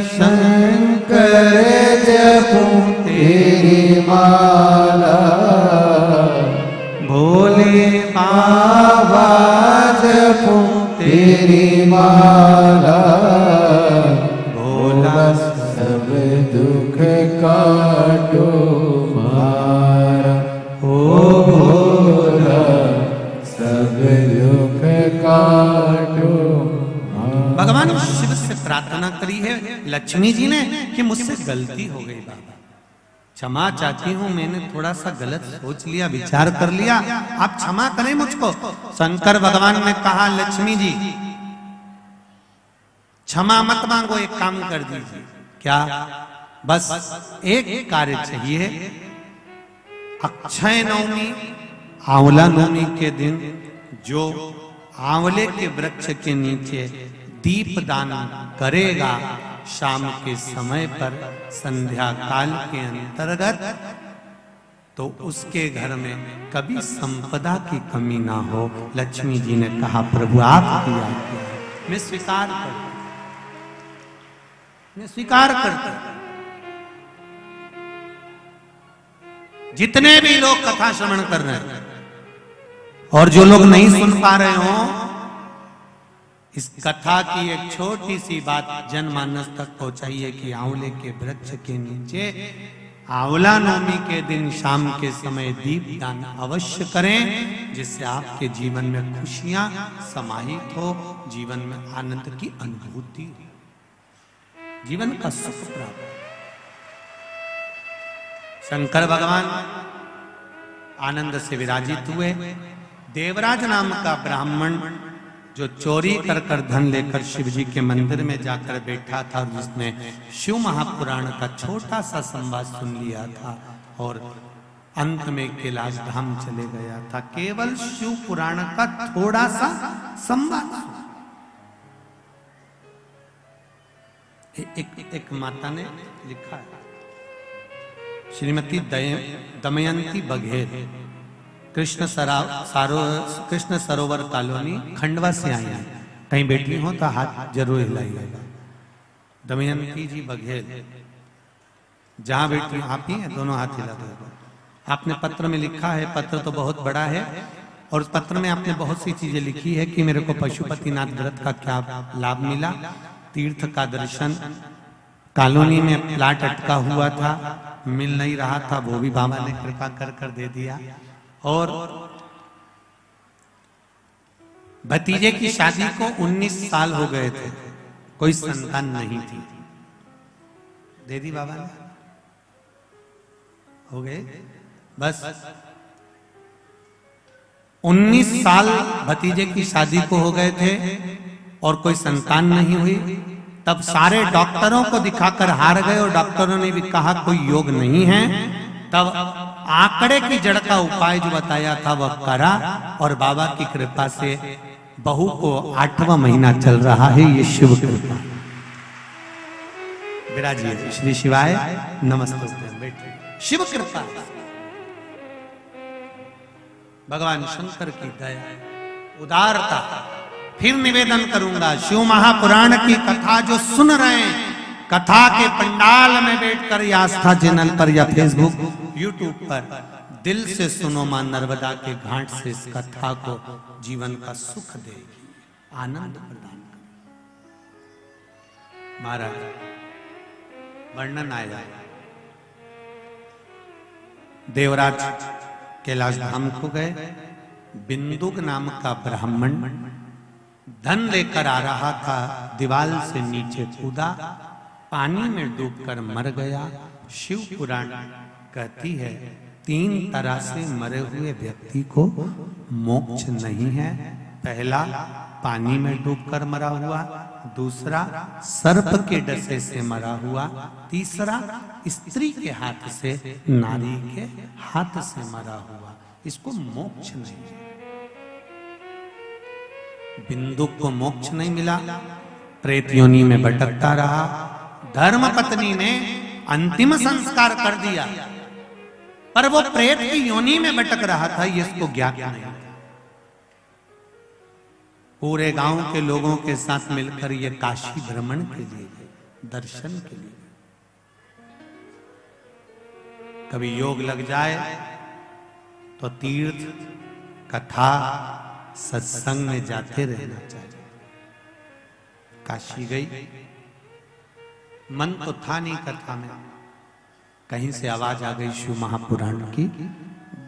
Speaker 2: शंकर जपूं तेरी माला,
Speaker 1: भोले
Speaker 2: बाबा जपूं तेरी माला। भोला सब दुख काटो मारा, ओ भोला सब दुख काटो मारा।
Speaker 1: भगवान शिव से प्रार्थना करी है लक्ष्मी जी ने कि मुझसे गलती हो गई बाबा, क्षमा चाहती हूँ, मैंने थोड़ा सा गलत सोच लिया, विचार कर लिया, आप क्षमा करें मुझको। शंकर भगवान ने कहा लक्ष्मी जी क्षमा मत मांगो, एक काम कर दीजिए। क्या? बस एक कार्य चाहिए। अक्षय नवमी आंवला नवमी के दिन जो आंवले के वृक्ष के नीचे दीप दान करेगा शाम के समय पर संध्या काल के अंतर्गत, तो उसके घर में कभी संपदा की कमी ना हो। लक्ष्मी जी ने कहा प्रभु आपकी आज्ञा, मैं स्वीकार करता, मैं स्वीकार करता। जितने भी लोग कथा श्रवण कर रहे हैं और जो लोग नहीं सुन पा रहे हो, इस कथा की एक छोटी सी बात जनमानस तक पहुंचाइए कि आंवले के वृक्ष के नीचे आंवला नवमी के दिन शाम के समय दीप दान अवश्य करें, जिससे आपके जीवन में खुशियां समाहित हो, जीवन में आनंद की अनुभूति हो, जीवन का सुख प्राप्त। शंकर भगवान आनंद से विराजित हुए। देवराज नाम का ब्राह्मण जो चोरी कर धन लेकर शिव जी के मंदिर में जाकर बैठा था, जिसने शिव महापुराण का छोटा सा संवाद सुन लिया था और अंत में कैलाश धाम चले गया था, केवल शिव पुराण का थोड़ा सा संवाद। एक माता ने लिखा है, श्रीमती दमयंती बघेल, कृष्ण सरोवर कॉलोनी खंडवा से आई हैं। कहीं बैठी हो तो हाथ जरूर हिलाइएगा। दमयंती जी बघेल, जहां बैठी आप ही हैं, दोनों हाथ हिला दो। आपने पत्र में लिखा है, पत्र तो बहुत बड़ा है और उस पत्र में आपने बहुत सी चीजें लिखी है कि मेरे को पशुपतिनाथ व्रत का क्या लाभ मिला, तीर्थ का दर्शन, कॉलोनी में प्लाट अटका हुआ था, मिल नहीं रहा था, वो भी बाबा ने कृपा कर दे दिया, और भतीजे की शादी को 19 साल हो गए थे, कोई संतान नहीं थी, दे दी बाबा ने, हो गए बस। 19 साल भतीजे की शादी को हो गए थे और कोई संतान नहीं हुई। तब सारे डॉक्टरों को दिखाकर हार गए और डॉक्टरों ने भी कहा कोई योग नहीं है। तब आंकड़े की जड़ का उपाय जो बताया था वह करा और बाबा की कृपा से बहू को 8वां महीना चल रहा है। ये शिव कृपा। विराजिए श्री शिवाय नमस्ते। बैठे, शिव कृपा, भगवान शंकर की दया, उदारता, फिर निवेदन करूंगा, शिव महापुराण की कथा जो सुन रहे हैं, कथा के पंडाल में बैठकर या आस्था चैनल पर या फेसबुक यूट्यूब पर, दिल से सुनो, मां नर्मदा के घाट से इस कथा को जीवन का सुख देगी, आनंद प्रदान करेगी। महाराज वर्णन आया, देवराज कैलाश धाम को गए, बिंदुक नाम का ब्राह्मण धन लेकर आ रहा था, दीवाल से नीचे कूदा, पानी में डूबकर मर गया। शिव पुराण कहती है 3 तरह से मरे हुए व्यक्ति को मोक्ष नहीं है। पहला पानी में डूबकर मरा हुआ, दूसरा सर्प के डसे से मरा हुआ, तीसरा स्त्री के हाथ से, नारी के हाथ से मरा हुआ, इसको मोक्ष नहीं है। बिंदुक को मोक्ष नहीं मिला, प्रेत योनि में भटकता रहा। धर्म पत्नी ने अंतिम संस्कार कर दिया, पर वो प्रेत की योनि में भटक रहा था, ये इसको ज्ञात नहीं था। पूरे गांव के लोगों के साथ मिलकर ये काशी भ्रमण के लिए गए, दर्शन के लिए। कभी योग लग जाए तो तीर्थ, कथा, सत्संग में जाते रहना चाहिए। काशी गई, मन तो था नहीं कथा में, कहीं से आवाज आ गई शिव महापुराण की।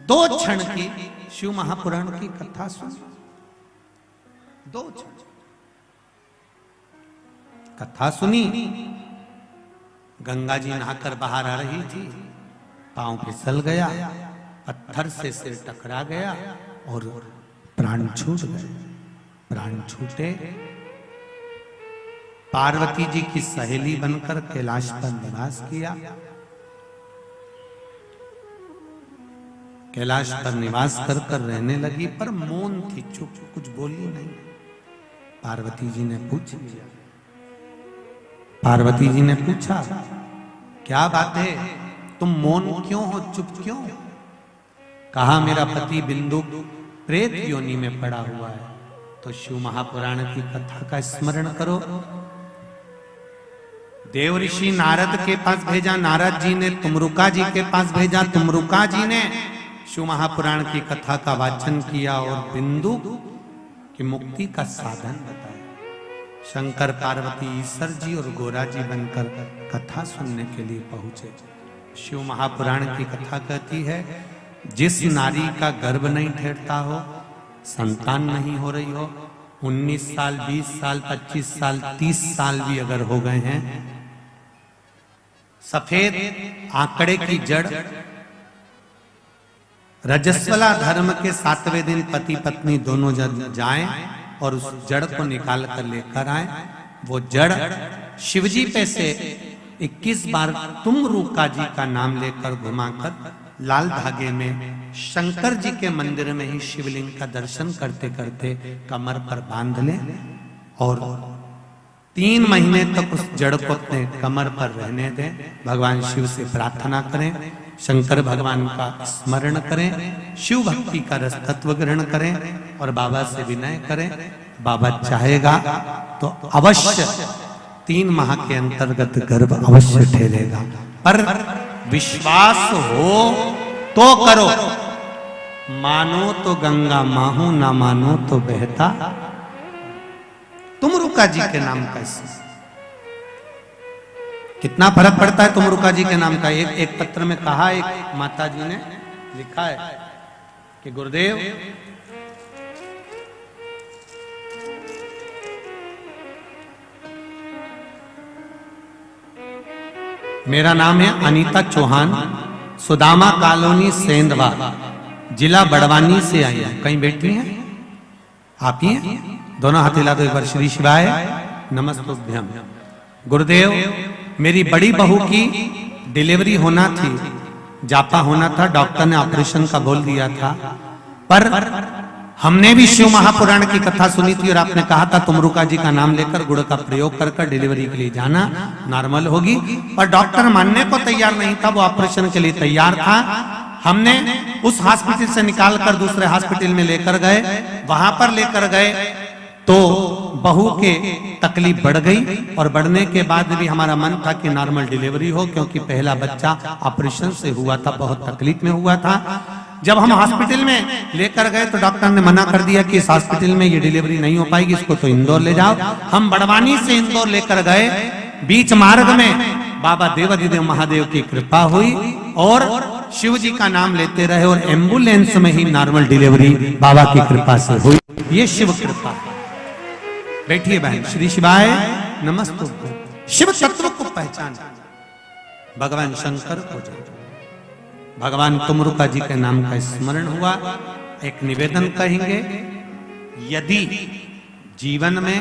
Speaker 1: 2 क्षण की शिव महापुराण की कथा सुन, 2 क्षण कथा सुनी। गंगा जी नहाकर बाहर आ रही थी, पांव फिसल गया, पत्थर से सिर टकरा गया और प्राण छूट गए। प्राण छूटे, पार्वती जी की सहेली बनकर कैलाश पर निवास किया। कैलाश पर निवास कर कर रहने लगी, पर मौन थी, चुप, कुछ बोली नहीं। पार्वती जी ने पूछ लिया, पार्वती जी ने पूछा, क्या बात है, तुम मौन क्यों हो, चुप क्यों? कहा, मेरा पति बिंदु प्रेत योनि में पड़ा हुआ है, तो शिव महापुराण की कथा का स्मरण करो। देव ऋषि नारद के पास भेजा, नारद जी ने तुमरुका जी के पास भेजा, तुमरुका जी ने शिव महापुराण की कथा का वाचन किया और बिंदु की मुक्ति का साधन बताया। शंकर पार्वती ईश्वर जी और गोरा जी बनकर कथा सुनने के लिए पहुंचे। शिव महापुराण की कथा कहती है, जिस नारी का गर्भ नहीं ठहरता हो, संतान नहीं हो रही हो, 19 साल, 20 साल, 25 साल, 30 साल भी अगर हो गए हैं, सफेद आंकड़े की जड़, रजस्वला धर्म के 7वें दिन पति पत्नी दोनों जन जाएं और उस जड़ को निकाल कर लेकर आए। वो जड़ शिवजी पे से 21 बार तुमरुका जी का नाम लेकर घुमाकर लाल धागे में शंकर जी के मंदिर में ही शिवलिंग का दर्शन करते करते कमर पर बांध लें और 3 महीने तक उस जड़ को अपने कमर पर रहने दें। भगवान शिव से प्रार्थना करें, शंकर भगवान का स्मरण करें, शिव भक्ति का रस तत्व ग्रहण करें और बाबा से विनय करें। बाबा चाहेगा तो अवश्य 3 माह के अंतर्गत गर्भ अवश्य ठहरेगा, पर विश्वास हो तो करो। मानो तो गंगा माहू, ना मानो तो बहता तुमरुका जी के नाम का। कितना फर्क पड़ता है तुमरुका जी के नाम का। एक पत्र में कहा, एक माता जी ने लिखा है कि गुरुदेव, मेरा नाम है अनीता चौहान, सुदामा कॉलोनी सेंधवा, जिला बड़वानी से आई है। कहीं बैठी हैं आप ही हैं? दोनों हाथ हिला दो एक बार। श्री शिवाय नमस्तुभ्यम। गुरुदेव, मेरी बड़ी बहू की डिलीवरी होना थी, जापा होना था, डॉक्टर ने ऑपरेशन का बोल दिया था, पर हमने भी शिव महापुराण की कथा सुनी थी और आपने कहा था तुमरुका जी का नाम लेकर गुड़ का प्रयोग कर डिलीवरी के लिए जाना, नॉर्मल होगी। और डॉक्टर मानने को तैयार नहीं था, वो ऑपरेशन के लिए तैयार था। हमने उस हॉस्पिटल से निकाल कर दूसरे हॉस्पिटल में लेकर गए, वहां पर लेकर गए तो बहू के तकलीफ बढ़ गई और बढ़ने के बाद भी हमारा मन था कि नॉर्मल डिलीवरी हो, क्योंकि पहला बच्चा ऑपरेशन से हुआ था, बहुत तकलीफ में हुआ था। जब हम हॉस्पिटल में लेकर गए तो डॉक्टर ने मना कर दिया कि इस हॉस्पिटल में ये डिलीवरी नहीं हो पाएगी, इसको तो इंदौर ले जाओ। हम बड़वानी से इंदौर लेकर गए, बीच मार्ग में बाबा देवाधिदेव महादेव की कृपा हुई और शिव जी का नाम लेते रहे और एम्बुलेंस में ही नॉर्मल डिलीवरी बाबा की कृपा से हुई। ये शिव कृपा। बैठिए बहन। श्री शिवाय नमस्तुभ्यं। शिव तत्व को पहचान, भगवान शंकर को जान, भगवान तुमरुका जी के नाम का स्मरण हुआ। एक निवेदन कहेंगे, यदि जीवन में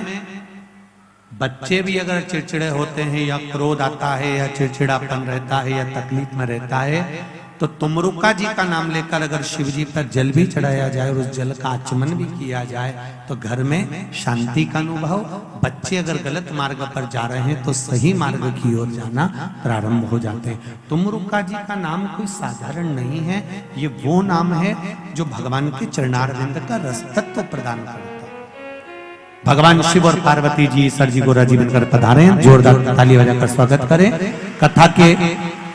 Speaker 1: बच्चे भी अगर चिड़चिड़े होते हैं या क्रोध आता है या चिड़चिड़ापन रहता है या तकलीफ में रहता है, तो तुमरुका जी का नाम लेकर अगर शिव जी पर जल भी चढ़ाया जाए और उस जल का आचमन भी किया जाए तो घर में शांति का अनुभव। बच्चे अगर गलत मार्ग पर जा रहे हैं तो सही मार्ग की ओर जाना प्रारंभ हो जाते हैं। तुमरुका जी का नाम कोई साधारण नहीं है, ये वो नाम है जो भगवान के चरणारविंद का रसतत्व प्रदान करता है। भगवान शिव और पार्वती जी ईश्वर जी गोरा जी बनकर पधारे हैं। जोरदार ताली बजाकर स्वागत करें। कथा के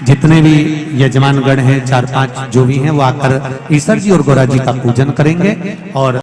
Speaker 1: जितने भी यजमानगण हैं, 4-5 जो भी हैं, वो आकर ईश्वर जी और गोरा जी का पूजन करेंगे और